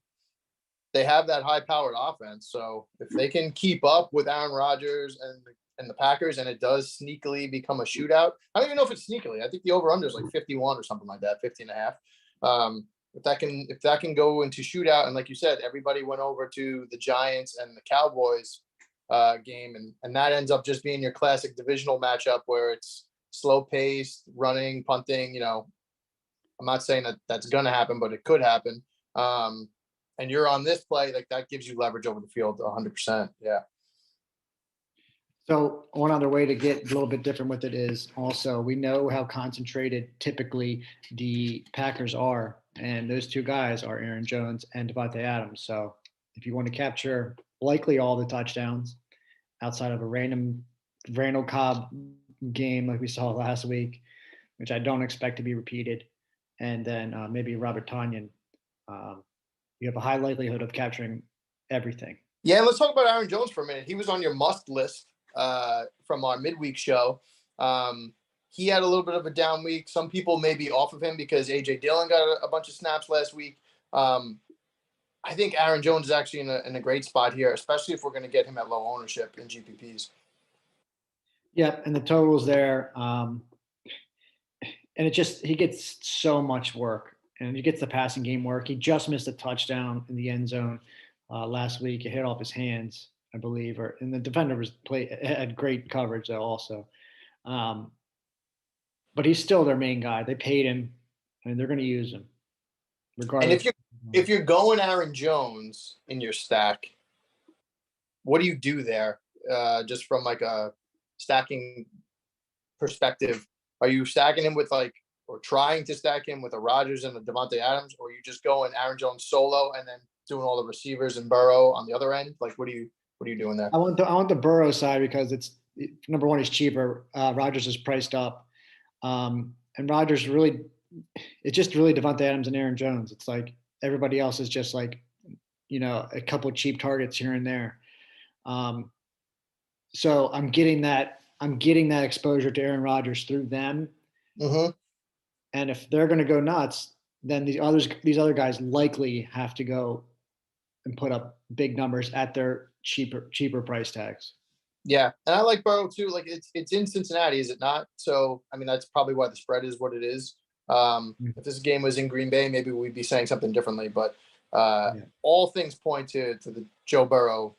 Speaker 1: they have that high-powered offense, so if they can keep up with Aaron Rodgers and the Packers, and it does sneakily become a shootout. I don't even know if it's sneakily. I think the over-under is like 51 or something like that, 50 and a half. If that can go into shootout, and like you said, everybody went over to the Giants and the Cowboys game, and that ends up just being your classic divisional matchup where it's slow paced, running, punting. I'm not saying that that's going to happen, but it could happen. And you're on this play, like that gives you leverage over the field 100%. Yeah.
Speaker 3: So one other way to get a little bit different with it is also we know how concentrated typically the Packers are, and those two guys are Aaron Jones and Devontae Adams. So if you want to capture likely all the touchdowns outside of a random Randall Cobb game like we saw last week, which I don't expect to be repeated, and then maybe Robert Tonyan, you have a high likelihood of capturing everything.
Speaker 1: Yeah, let's talk about Aaron Jones for a minute. He was on your must list from our midweek show. He had a little bit of a down week. Some people may be off of him because A.J. Dillon got a bunch of snaps last week. I think Aaron Jones is actually in a great spot here, especially if we're going to get him at low ownership in GPPs.
Speaker 3: Yep, and the totals there. And he gets so much work, and he gets the passing game work. He just missed a touchdown in the end zone last week. It hit off his hands, I believe, and the defender had great coverage though also. But he's still their main guy. They paid him, and they're going to use him regardless.
Speaker 1: And if you're going Aaron Jones in your stack, what do you do there? Just from like a stacking perspective, are you stacking him with or trying to stack him with a Rodgers and a Devontae Adams, or are you just going Aaron Jones solo and then doing all the receivers and Burrow on the other end? Like, what are you doing there?
Speaker 3: I want the Burrow side because it's number one, he's cheaper. Rodgers is priced up, and Rodgers it's just really Devontae Adams and Aaron Jones. It's like everybody else is just like, a couple of cheap targets here and there. So I'm getting that exposure to Aaron Rodgers through them.
Speaker 1: Mm-hmm.
Speaker 3: And if they're going to go nuts, then these other guys likely have to go and put up big numbers at their cheaper price tags.
Speaker 1: Yeah, and I like Burrow too. Like it's in Cincinnati, is it not? So I mean, that's probably why the spread is what it is. If this game was in Green Bay, maybe we'd be saying something differently. But all things point to the Joe Burrow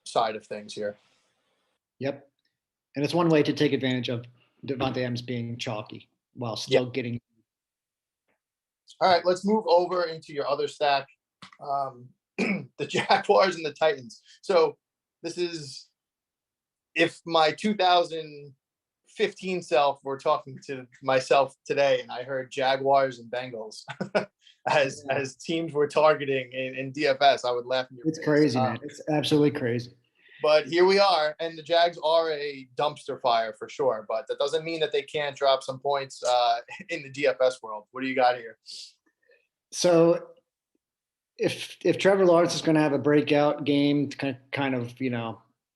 Speaker 1: side of things here.
Speaker 3: Yep, and it's one way to take advantage of Devontae Adams being chalky while still getting.
Speaker 1: All right, let's move over into your other stack, the Jaguars and the Titans. So this is if my 2015 self were talking to myself today and I heard Jaguars and Bengals as teams we're targeting in DFS, I would laugh in your face.
Speaker 3: It's crazy, man. It's absolutely crazy.
Speaker 1: But here we are, and the Jags are a dumpster fire for sure. But that doesn't mean that they can't drop some points in the DFS world. What do you got here?
Speaker 3: So, if Trevor Lawrence is going to have a breakout game, kind of,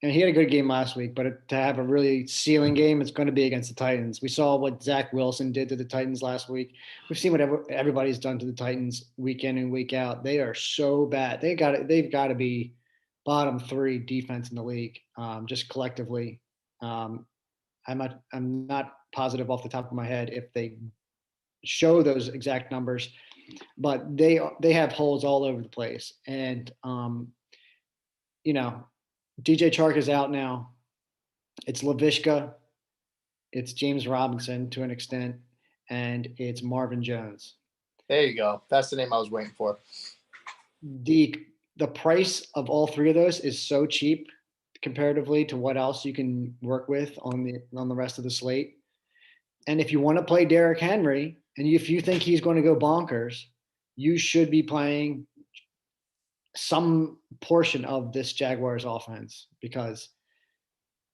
Speaker 3: and he had a good game last week, but to have a really ceiling game, it's going to be against the Titans. We saw what Zach Wilson did to the Titans last week. We've seen what everybody's done to the Titans week in and week out. They are so bad. They've got to be bottom 3 defense in the league, just collectively. I'm not positive off the top of my head if they show those exact numbers, but they have holes all over the place. And DJ Chark is out now. It's Laviska, it's James Robinson to an extent, and it's Marvin Jones.
Speaker 1: There you go. That's the name I was waiting for.
Speaker 3: The price of all 3 of those is so cheap comparatively to what else you can work with on the rest of the slate. And if you want to play Derrick Henry, and if you think he's going to go bonkers, you should be playing some portion of this Jaguars offense because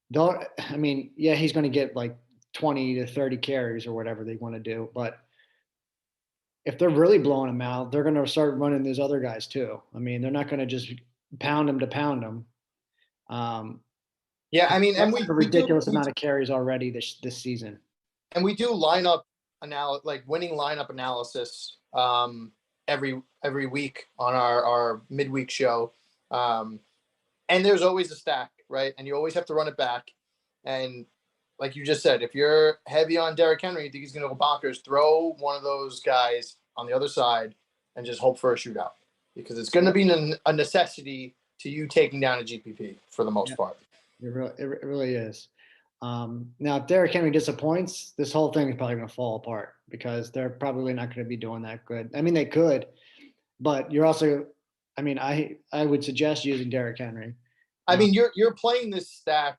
Speaker 3: he's going to get like 20 to 30 carries or whatever they want to do, but if they're really blowing them out, they're going to start running these other guys too. I mean, they're not going to just pound them to pound them.
Speaker 1: Yeah, I mean, and
Speaker 3: A ridiculous amount of carries already this season.
Speaker 1: And we do lineup like winning lineup analysis every week on our midweek show. And there's always a stack, right? And you always have to run it back. And like you just said, if you're heavy on Derrick Henry, you think he's going to go bonkers, throw one of those guys on the other side and just hope for a shootout, because it's going to be a necessity to you taking down a GPP for the most part.
Speaker 3: It really is. Now, if Derrick Henry disappoints, this whole thing is probably going to fall apart, because they're probably not going to be doing that good. I mean, they could, but you're also, I mean, I would suggest using Derrick Henry.
Speaker 1: I mean, you're playing this stack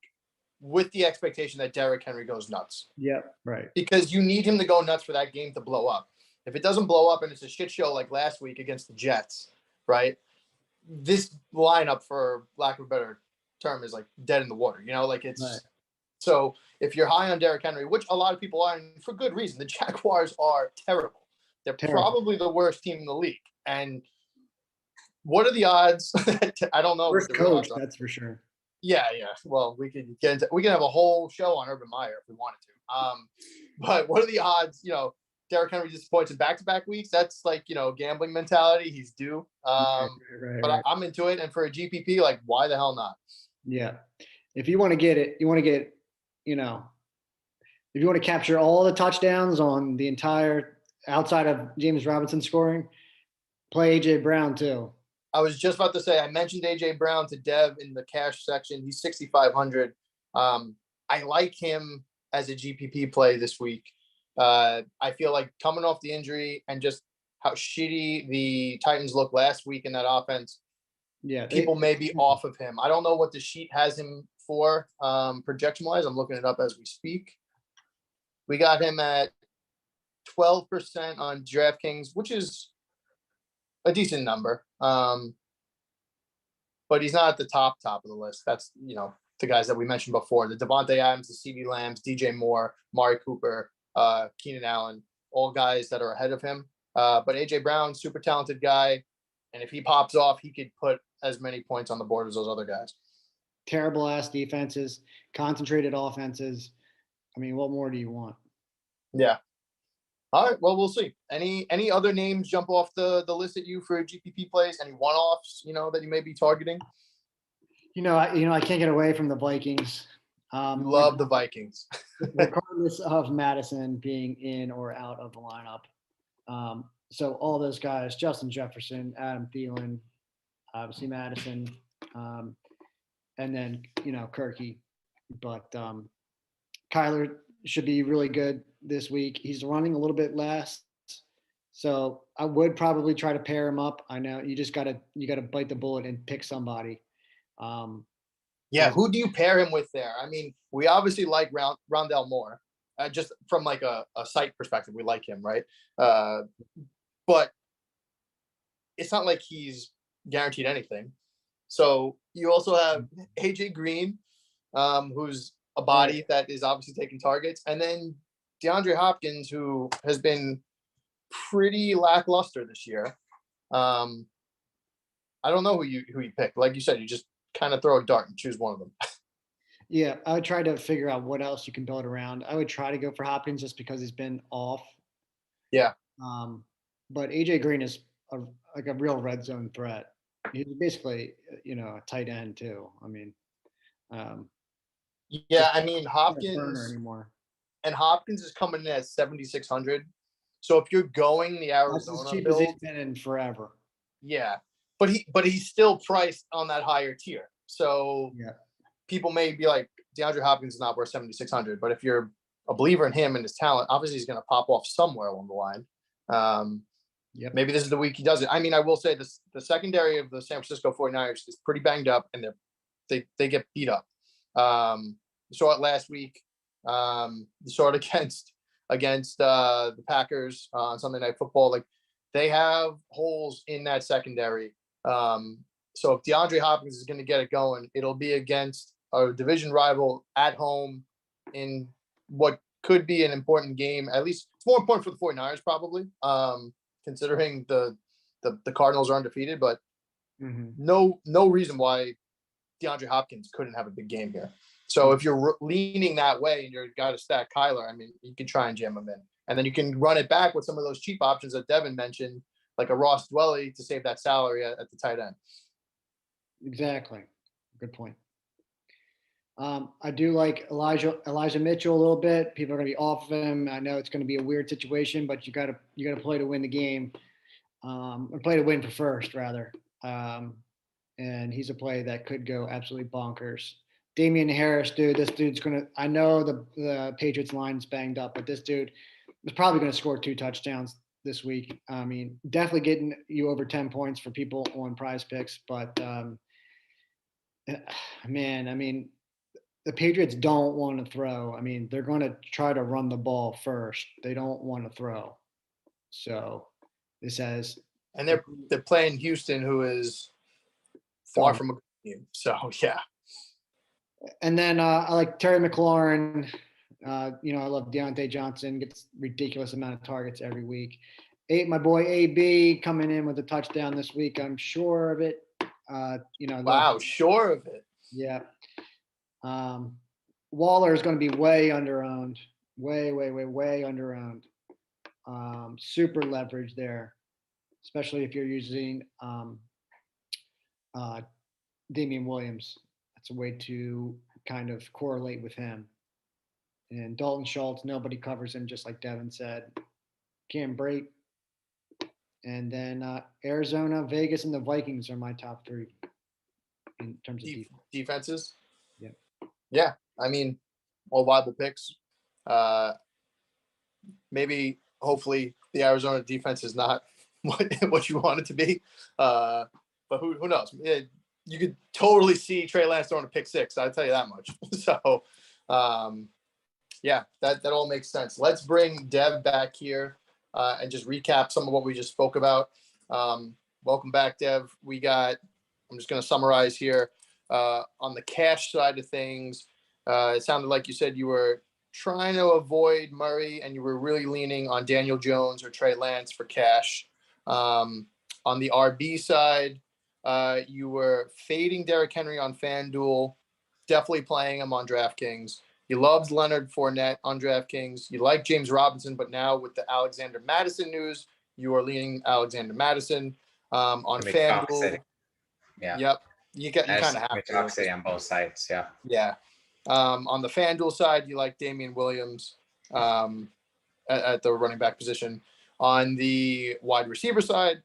Speaker 1: with the expectation that Derrick Henry goes nuts.
Speaker 3: Yeah, right.
Speaker 1: Because you need him to go nuts for that game to blow up. If it doesn't blow up and it's a shit show like last week against the Jets, right? This lineup, for lack of a better term, is like dead in the water. You know, like it's right. So if you're high on Derrick Henry, which a lot of people are, and for good reason, the Jaguars are terrible. They're probably the worst team in the league. And what are the odds? I don't know.
Speaker 3: Worst coach, that's for sure.
Speaker 1: Yeah. Well, we can have a whole show on Urban Meyer if we wanted to. But what are the odds? You know, Derrick Henry disappoints in back-to-back weeks. That's like, you know, gambling mentality. He's due. But I'm into it. And for a GPP, like, why the hell not?
Speaker 3: Yeah. If you want to get, you know, if you want to capture all the touchdowns on the entire outside of James Robinson scoring, play AJ Brown too.
Speaker 1: I was just about to say, I mentioned AJ Brown to Dev in the cash section. He's 6,500. I like him as a GPP play this week. I feel like coming off the injury and just how shitty the Titans looked last week in that offense. Yeah, people may be off of him. I don't know what the sheet has him for projection wise. I'm looking it up as we speak. We got him at 12% on DraftKings, which is a decent number. But he's not at the top of the list. That's, you know, the guys that we mentioned before, the Devontae Adams, the CeeDee Lambs, DJ Moore, Mari Cooper, Keenan Allen, all guys that are ahead of him. But AJ Brown, super talented guy. And if he pops off, he could put as many points on the board as those other guys.
Speaker 3: Terrible ass defenses, concentrated offenses. I mean, what more do you want?
Speaker 1: Yeah. All right. Well, we'll see. Any other names jump off the list at you for GPP plays? Any one-offs, you know, that you may be targeting?
Speaker 3: I can't get away from the Vikings.
Speaker 1: You love the Vikings.
Speaker 3: Regardless of Madison being in or out of the lineup. So all those guys, Justin Jefferson, Adam Thielen, obviously Madison, and then, you know, Kirky. But Kyler should be really good this week. He's running a little bit less, so I would probably try to pair him up. I know you gotta bite the bullet and pick somebody.
Speaker 1: Yeah, who do you pair him with there? I mean, we obviously like Rondell Moore, just from like a site perspective, we like him, right? But it's not like he's guaranteed anything. So you also have AJ Green, who's a body that is obviously taking targets, and then DeAndre Hopkins, who has been pretty lackluster this year. I don't know who you pick. Like you said, you just kind of throw a dart and choose one of them.
Speaker 3: Yeah, I would try to figure out what else you can build around. I would try to go for Hopkins just because he's been off.
Speaker 1: Yeah.
Speaker 3: But AJ Green is like a real red zone threat. He's basically, you know, a tight end too. I mean,
Speaker 1: yeah, I mean Hopkins anymore. And Hopkins is coming in at 7,600. So if you're going the Arizona
Speaker 3: that's as cheap
Speaker 1: build,
Speaker 3: as he's been in forever.
Speaker 1: Yeah, but he's still priced on that higher tier. So yeah, people may be like, DeAndre Hopkins is not worth 7,600. But if you're a believer in him and his talent, obviously he's going to pop off somewhere along the line. Maybe this is the week he does it. I mean, I will say this: the secondary of the San Francisco 49ers is pretty banged up, and they get beat up. You saw it last week. You saw it against the Packers on Sunday Night Football. Like, they have holes in that secondary. So if DeAndre Hopkins is going to get it going, it'll be against a division rival at home in what could be an important game. At least it's more important for the 49ers probably. considering the Cardinals are undefeated, but
Speaker 3: Mhm.
Speaker 1: no reason why DeAndre Hopkins couldn't have a big game here. So if you're leaning that way and you're got to stack Kyler, I mean, you can try and jam him in, and then you can run it back with some of those cheap options that Devin mentioned, like a Ross Dwelly to save that salary at the tight end.
Speaker 3: Exactly. Good point. I do like Elijah Mitchell a little bit. People are going to be off of him. I know it's going to be a weird situation, but you got to play to win the game, or play to win for first rather. And he's a play that could go absolutely bonkers. Damian Harris, dude, this dude's gonna. I know the Patriots line's banged up, but this dude is probably going to score 2 touchdowns this week. I mean, definitely getting you over 10 points for people on PrizePicks, but man, I mean, the Patriots don't want to throw. I mean, they're going to try to run the ball first. They don't want to throw. So this has,
Speaker 1: And they're playing Houston, who is far from a good team. So yeah.
Speaker 3: And then I like Terry McLaurin. I love Deontay Johnson. Gets ridiculous amount of targets every week. My boy AB coming in with a touchdown this week. I'm sure of it.
Speaker 1: Wow, sure of it.
Speaker 3: Yeah. Waller is going to be way underowned. Way underowned. Super leverage there, especially if you're using Damian Williams. That's a way to kind of correlate with him. And Dalton Schultz, nobody covers him, just like Devin said. Cam Brate. And then Arizona, Vegas, and the Vikings are my top 3 in terms of
Speaker 1: defenses.
Speaker 3: Yeah.
Speaker 1: Yeah. I mean, all viable picks. Maybe, hopefully, the Arizona defense is not what you want it to be. But who knows? You could totally see Trey Lance throwing a pick 6. I'll tell you that much. So, yeah, that all makes sense. Let's bring Dev back here and just recap some of what we just spoke about. Welcome back, Dev. I'm just going to summarize here. On the cash side of things, it sounded like you said you were trying to avoid Murray and you were really leaning on Daniel Jones or Trey Lance for cash. On the RB side, you were fading Derrick Henry on FanDuel, definitely playing him on DraftKings. You loved Leonard Fournette on DraftKings. You like James Robinson, but now with the Alexander Madison news, you are leaning Alexander Madison on FanDuel.
Speaker 2: Yeah.
Speaker 1: Yep. You kind of have to
Speaker 2: say on both sides. Yeah.
Speaker 1: Yeah. On the FanDuel side, you like Damian Williams at the running back position. On the wide receiver side,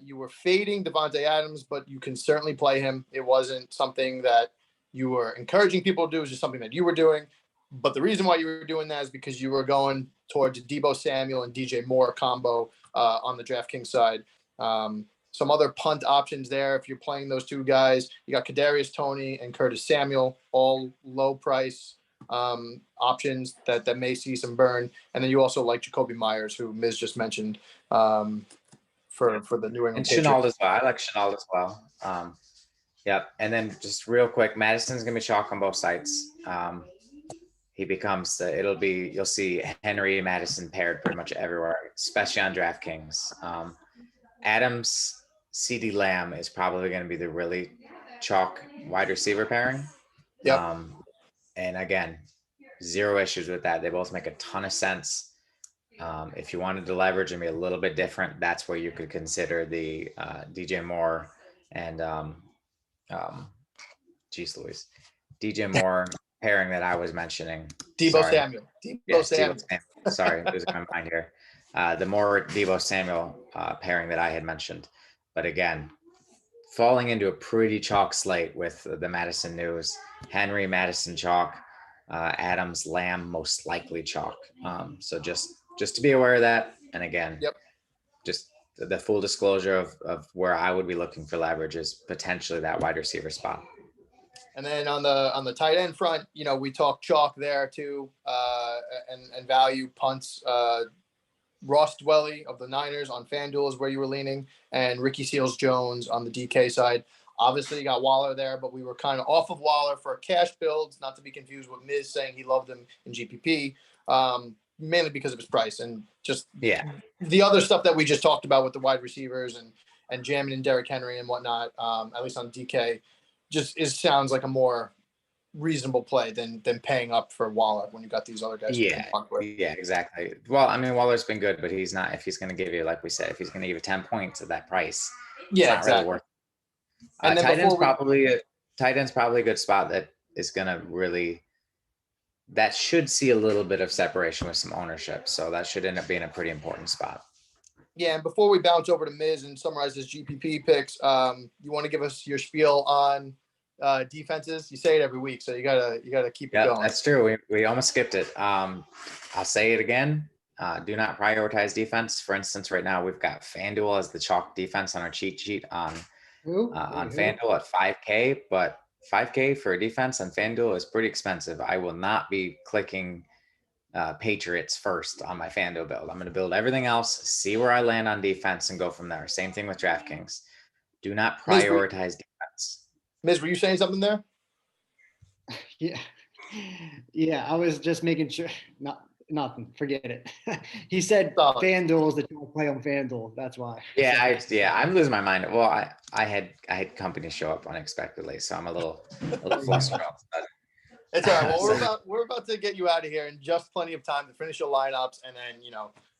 Speaker 1: you were fading Devontae Adams, but you can certainly play him. It wasn't something that you were encouraging people to do. It was just something that you were doing. But the reason why you were doing that is because you were going towards Deebo Samuel and DJ Moore combo on the DraftKings side. Some other punt options there. If you're playing those 2 guys, you got Kadarius Toney and Curtis Samuel, all low price options that may see some burn. And then you also like Jacoby Myers, who Miz just mentioned for the New England
Speaker 2: and
Speaker 1: Patriots.
Speaker 2: Chenault as well. I like Chenault as well. Yep. And then just real quick, Madison's gonna be chalk on both sides. He becomes you'll see Henry and Madison paired pretty much everywhere, especially on DraftKings. Adams, CeeDee Lamb is probably going to be the really chalk wide receiver pairing.
Speaker 1: Yep.
Speaker 2: And again, 0 issues with that. They both make a ton of sense. If you wanted to leverage and be a little bit different, that's where you could consider the DJ Moore and DJ Moore pairing that I was mentioning.
Speaker 1: Deebo Samuel.
Speaker 2: Samuel. Sorry, losing my mind here. The more Deebo Samuel pairing that I had mentioned. But again, falling into a pretty chalk slate with the Madison news. Henry, Madison chalk. Adams, Lamb, most likely chalk. So just to be aware of that. And again, just the full disclosure of where I would be looking for leverage is potentially that wide receiver spot.
Speaker 1: And then on the tight end front, we talk chalk there too, and value punts. Ross Dwelly of the Niners on FanDuel is where you were leaning, and Ricky Seals-Jones on the DK side. Obviously, you got Waller there, but we were kind of off of Waller for cash builds, not to be confused with Miz saying he loved him in GPP. mainly because of his price and just
Speaker 2: Yeah.
Speaker 1: the other stuff that we just talked about with the wide receivers and jamming in Derrick Henry and whatnot. At least on DK, sounds like a more reasonable play than paying up for Waller when you got these other guys.
Speaker 2: Yeah, yeah, exactly. Well, I mean, Waller's been good, but he's not. If he's going to give you, like we said, if he's going to give you 10 points at that price, it's
Speaker 1: Yeah,
Speaker 2: not
Speaker 1: exactly.
Speaker 2: really worth.
Speaker 1: And then
Speaker 2: tight end's
Speaker 1: before we,
Speaker 2: tight end's probably a good spot that is going to really, that should see a little bit of separation with some ownership. So that should end up being a pretty important spot.
Speaker 1: yeah, and before we bounce over to Miz and summarize his GPP picks, you want to give us your spiel on defenses? You say it every week, so you gotta keep it going.
Speaker 2: That's true. We almost skipped it. I'll say it again. Do not prioritize defense. For instance, right now we've got FanDuel as the chalk defense on our cheat sheet on FanDuel at 5K, but 5K for a defense on FanDuel is pretty expensive. I will not be clicking Patriots first on my FanDuel build. I'm going to build everything else, see where I land on defense, and go from there. Same thing with DraftKings. Do not prioritize defense.
Speaker 1: Miz, were you saying something there?
Speaker 3: Yeah. I was just making sure. Nothing. Forget it. He said
Speaker 1: Solid.
Speaker 3: FanDuel is the top play on FanDuel. That's why.
Speaker 2: I'm losing my mind. Well, I had companies show up unexpectedly, so I'm a little flustered.
Speaker 1: It's all right. Well, we're about to get you out of here in just plenty of time to finish your lineups and then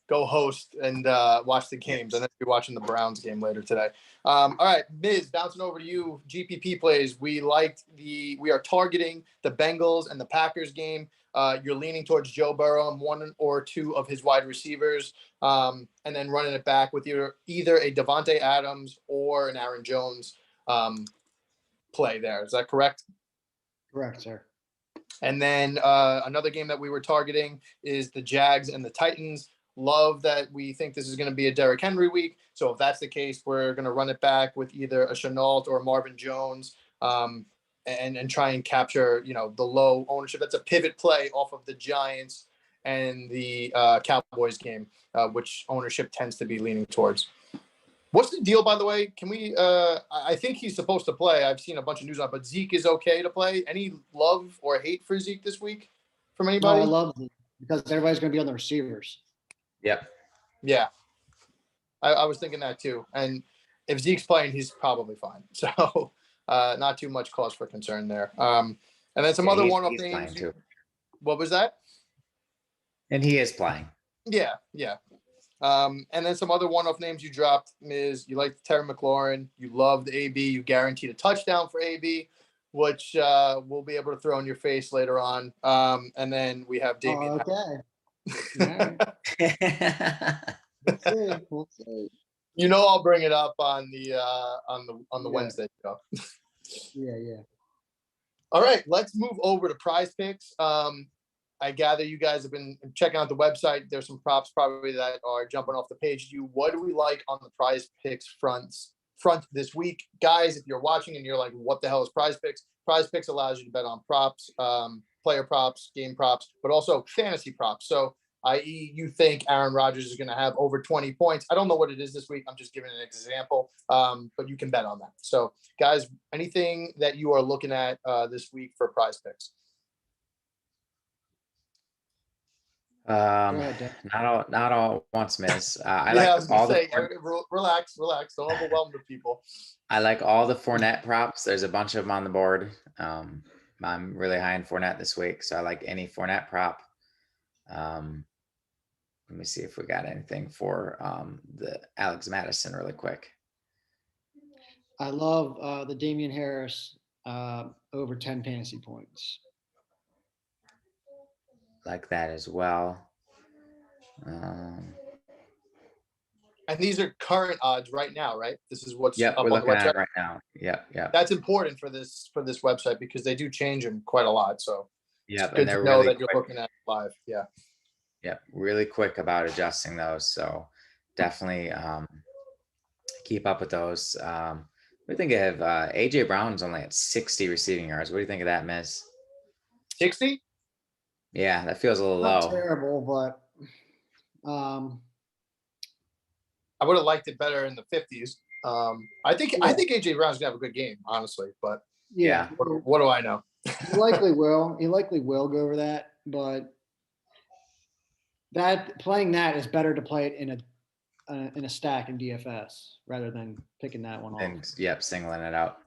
Speaker 1: go host and watch the games, and then be watching the Browns game later today. All right, Miz, bouncing over to you. GPP plays. We are targeting the Bengals and the Packers game. You're leaning towards Joe Burrow and one or two of his wide receivers, and then running it back with either a Devontae Adams or an Aaron Jones play there. Is that correct?
Speaker 3: Correct, sir.
Speaker 1: And then another game that we were targeting is the Jags and the Titans. Love that we think this is going to be a Derrick Henry week. So if that's the case, we're going to run it back with either a Chenault or a Marvin Jones and try and capture, the low ownership. That's a pivot play off of the Giants and the Cowboys game, which ownership tends to be leaning towards. What's the deal, by the way? Can we I think he's supposed to play. I've seen a bunch of news on it, but Zeke is okay to play. Any love or hate for Zeke this week from anybody?
Speaker 3: No, I love Zeke because everybody's going to be on the receivers.
Speaker 2: Yep.
Speaker 1: Yeah. I was thinking that too. And if Zeke's playing, he's probably fine. So not too much cause for concern there. And then some other one-off names.
Speaker 2: Too.
Speaker 1: What was that?
Speaker 2: And he is playing.
Speaker 1: Yeah. And then some other one-off names you dropped, Miz. You like Terry McLaurin. You loved AB. You guaranteed a touchdown for AB, which we'll be able to throw in your face later on. And then we have Damian.
Speaker 3: Okay. We'll see.
Speaker 1: I'll bring it up on the Wednesday show.
Speaker 3: Yeah.
Speaker 1: All right, let's move over to PrizePicks. I gather you guys have been checking out the website. There's some props probably that are jumping off the page. What do we like on the PrizePicks front this week? Guys, if you're watching and you're like, what the hell is PrizePicks? PrizePicks allows you to bet on props, player props, game props, but also fantasy props. So, i.e., you think Aaron Rodgers is going to have over 20 points. I don't know what it is this week. I'm just giving an example, but you can bet on that. So, guys, anything that you are looking at this week for PrizePicks?
Speaker 2: Not all once, Miz.
Speaker 1: Relax. Don't overwhelm the people.
Speaker 2: I like all the Fournette props. There's a bunch of them on the board. I'm really high in Fournette this week, so I like any Fournette prop. Let me see if we got anything for the Alex Madison really quick.
Speaker 3: I love the Damian Harris over 10 fantasy points.
Speaker 2: Like that as well.
Speaker 1: And these are current odds right now, right? This is what's
Speaker 2: up
Speaker 1: on
Speaker 2: we're
Speaker 1: the
Speaker 2: looking
Speaker 1: website
Speaker 2: at right now. Yeah.
Speaker 1: That's important for this website because they do change them quite a lot. So
Speaker 2: yeah,
Speaker 1: good to know that you're looking at live. Yeah.
Speaker 2: Yeah, really quick about adjusting those. So definitely keep up with those. What do you think of AJ Brown's only at 60 receiving yards? What do you think of that, Miz?
Speaker 1: 60?
Speaker 2: Yeah, that feels a little
Speaker 3: Not
Speaker 2: low.
Speaker 3: Terrible, but
Speaker 1: I would have liked it better in the 50s. I think AJ Brown's gonna have a good game, honestly. But
Speaker 3: yeah,
Speaker 1: what do I know?
Speaker 3: He likely will. He likely will go over that, but that playing that is better to play it in a stack in DFS rather than picking that one off.
Speaker 2: And yep, singling it out.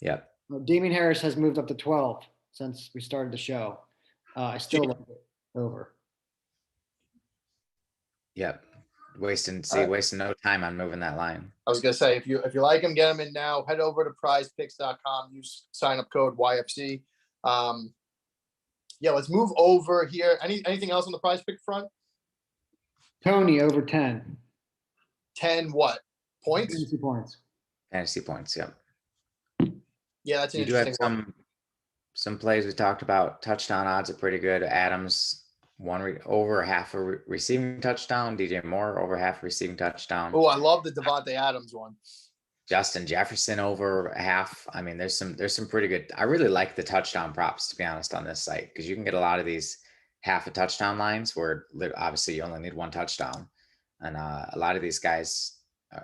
Speaker 2: Yep.
Speaker 3: Well, Damien Harris has moved up to 12 since we started the show. I still like it over.
Speaker 2: Yep. Wasting no time on moving that line.
Speaker 1: I was gonna say, if you like him, get him in now. Head over to PrizePicks.com. Use sign up code YFC. Yeah, let's move over here. Anything else on the PrizePick front?
Speaker 3: Tony over 10.
Speaker 1: 10 what points?
Speaker 3: Fantasy points.
Speaker 2: Fantasy points. Yep.
Speaker 1: Yeah, that's an
Speaker 2: You do have
Speaker 1: interesting one.
Speaker 2: some plays we talked about. Touchdown odds are pretty good. Adams over half a receiving touchdown. DJ Moore over half a receiving touchdown.
Speaker 1: Oh, I love the Devontae Adams one.
Speaker 2: Justin Jefferson over half. I mean, there's some pretty good. I really like the touchdown props, to be honest, on this site, because you can get a lot of these half a touchdown lines where obviously you only need one touchdown, and a lot of these guys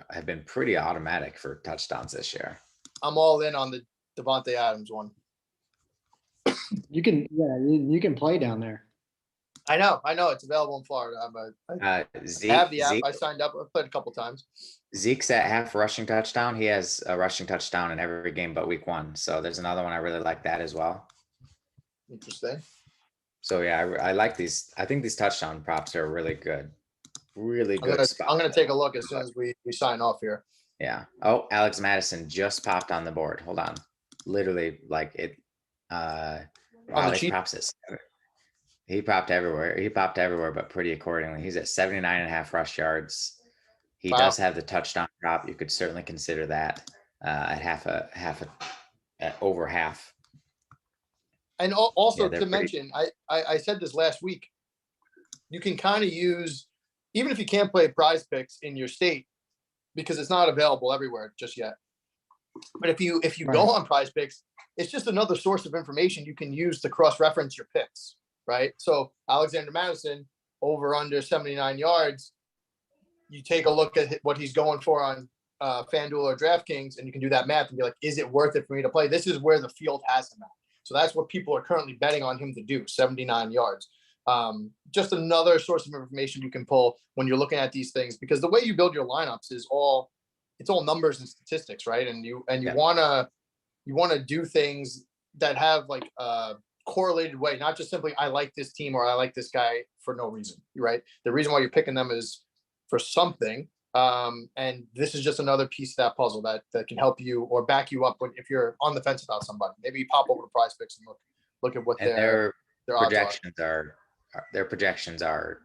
Speaker 2: have been pretty automatic for touchdowns this year.
Speaker 1: I'm all in on the Devontae Adams one.
Speaker 3: You can play down there.
Speaker 1: I know it's available in Florida. I have the app. I signed up. I've played a couple times.
Speaker 2: Zeke's at half rushing touchdown. He has a rushing touchdown in every game but week 1. So there's another one I really like that as well.
Speaker 1: Interesting.
Speaker 2: So yeah, I like these. I think these touchdown props are really good. Really good.
Speaker 1: I'm gonna take a look as soon as we sign off here.
Speaker 2: Yeah. Oh, Alex Madison just popped on the board. Hold on. Literally, like it. Wow, he props it. He popped everywhere, but pretty accordingly. He's at 79.5 rush yards. He does have the touchdown prop. You could certainly consider that at over half.
Speaker 1: And also to mention, I said this last week, you can kind of use, even if you can't play PrizePicks in your state, because it's not available everywhere just yet. But if you go on PrizePicks, it's just another source of information you can use to cross-reference your picks, right? So Alexander Madison over under 79 yards, you take a look at what he's going for on FanDuel or DraftKings, and you can do that math and be like, is it worth it for me to play? This is where the field has him at. So that's what people are currently betting on him to do, 79 yards. Just another source of information you can pull when you're looking at these things, because the way you build your lineups is it's all numbers and statistics, right? And you want to do things that have like a correlated way, not just simply I like this team or I like this guy for no reason, right? The reason why you're picking them is for something. And this is just another piece of that puzzle that can help you or back you up if you're on the fence about somebody. Maybe you pop over to PrizePicks and look at what their projections are.
Speaker 2: Their projections are,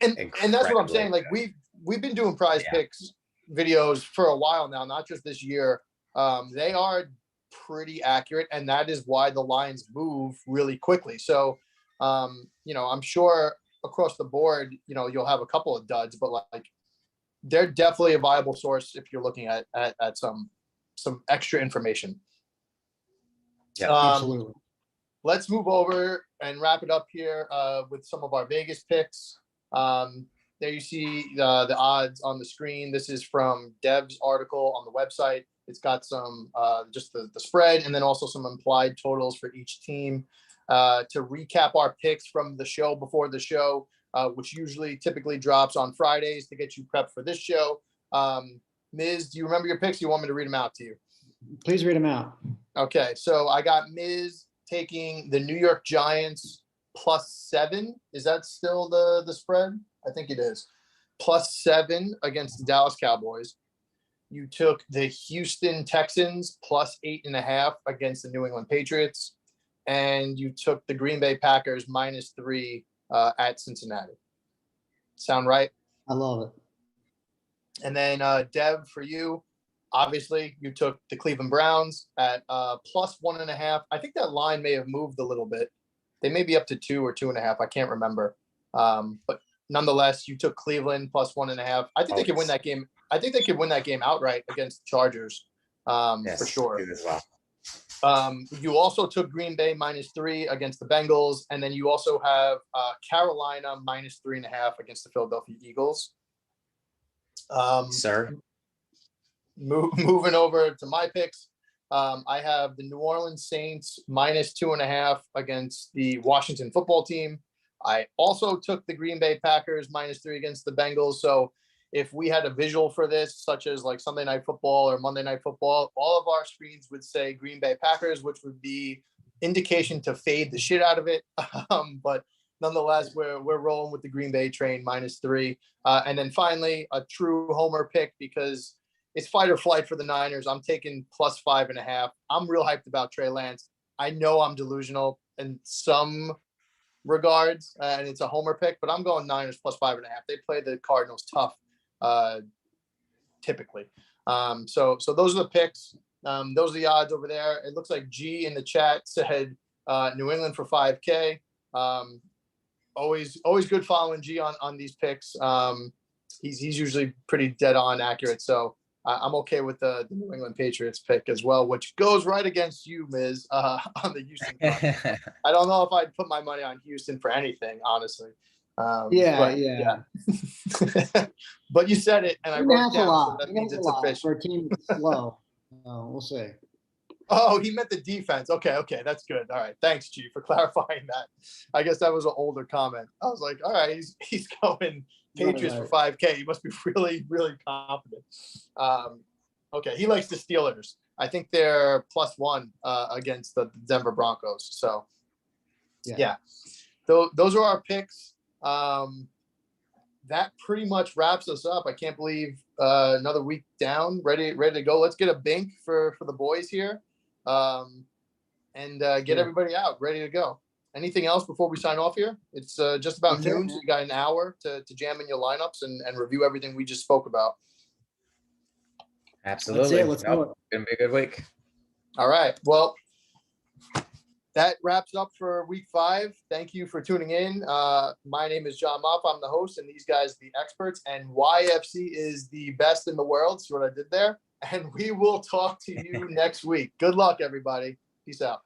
Speaker 1: and that's what I'm saying. Like we've been doing PrizePicks videos for a while now, not just this year. They are pretty accurate, and that is why the lines move really quickly. So, I'm sure across the board, you'll have a couple of duds, but like they're definitely a viable source if you're looking at some extra information.
Speaker 2: Yeah,
Speaker 3: absolutely.
Speaker 1: Let's move over and wrap it up here with some of our Vegas picks. There you see the odds on the screen. This is from Dev's article on the website. It's got some just the spread and then also some implied totals for each team. To recap our picks from the show before the show, which typically drops on Fridays to get you prepped for this show. Miz, do you remember your picks? You want me to read them out to you?
Speaker 3: Please read them out.
Speaker 1: Okay, so I got Miz taking the New York Giants +7. Is that still the spread? I think it is. +7 against the Dallas Cowboys. You took the Houston Texans +8.5 against the New England Patriots. And you took the Green Bay Packers -3 at Cincinnati. Sound right?
Speaker 3: I love it.
Speaker 1: And then Dev, for you, obviously you took the Cleveland Browns at +1.5. I think that line may have moved a little bit. They may be up to 2 or 2.5. I can't remember. But nonetheless, you took Cleveland +1.5. I think they could win that game. I think they could win that game outright against the Chargers for sure.
Speaker 2: As well.
Speaker 1: You also took Green Bay -3 against the Bengals, and then you also have Carolina -3.5 against the Philadelphia Eagles.
Speaker 2: Sir,
Speaker 1: moving over to my picks, I have the New Orleans Saints -2.5 against the Washington football team. I also took the Green Bay Packers -3 against the Bengals. So if we had a visual for this, such as like Sunday Night Football or Monday Night Football, all of our screens would say Green Bay Packers, which would be indication to fade the shit out of it. But nonetheless, we're rolling with the Green Bay train -3. And then finally, a true homer pick because it's fight or flight for the Niners. I'm taking +5.5. I'm real hyped about Trey Lance. I know I'm delusional in some regards, and it's a homer pick, but I'm going Niners +5.5. They play the Cardinals tough, typically. So those are the picks. Those are the odds over there. It looks like G in the chat said New England for 5K. Always good following G on these picks. He's usually pretty dead on accurate. So I'm okay with the New England Patriots pick as well, which goes right against you, Miz, on the Houston front. I don't know if I'd put my money on Houston for anything, honestly.
Speaker 3: Yeah.
Speaker 1: But you said it, and I wrote it down, so that
Speaker 3: He
Speaker 1: means
Speaker 3: has
Speaker 1: it's
Speaker 3: a lot
Speaker 1: official.
Speaker 3: for a team that's slow. We'll see.
Speaker 1: Oh, he meant the defense. Okay, that's good. All right, thanks, G, for clarifying that. I guess that was an older comment. I was like, all right, he's going Patriots for 5K. He must be really, really confident. Okay, he likes the Steelers. I think they're +1 against the Denver Broncos. So, yeah. Those are our picks. That pretty much wraps us up. I can't believe another week down, ready to go. Let's get a bink for the boys here, and get everybody out, ready to go. Anything else before we sign off here? It's just about noon, so you got an hour to jam in your lineups and review everything we just spoke about.
Speaker 2: Absolutely.
Speaker 3: Let's go.
Speaker 2: It's going to be a good week.
Speaker 1: All right. Well, that wraps up for week 5. Thank you for tuning in. My name is John Moff. I'm the host, and these guys the experts. And YFC is the best in the world. See what I did there? And we will talk to you next week. Good luck, everybody. Peace out.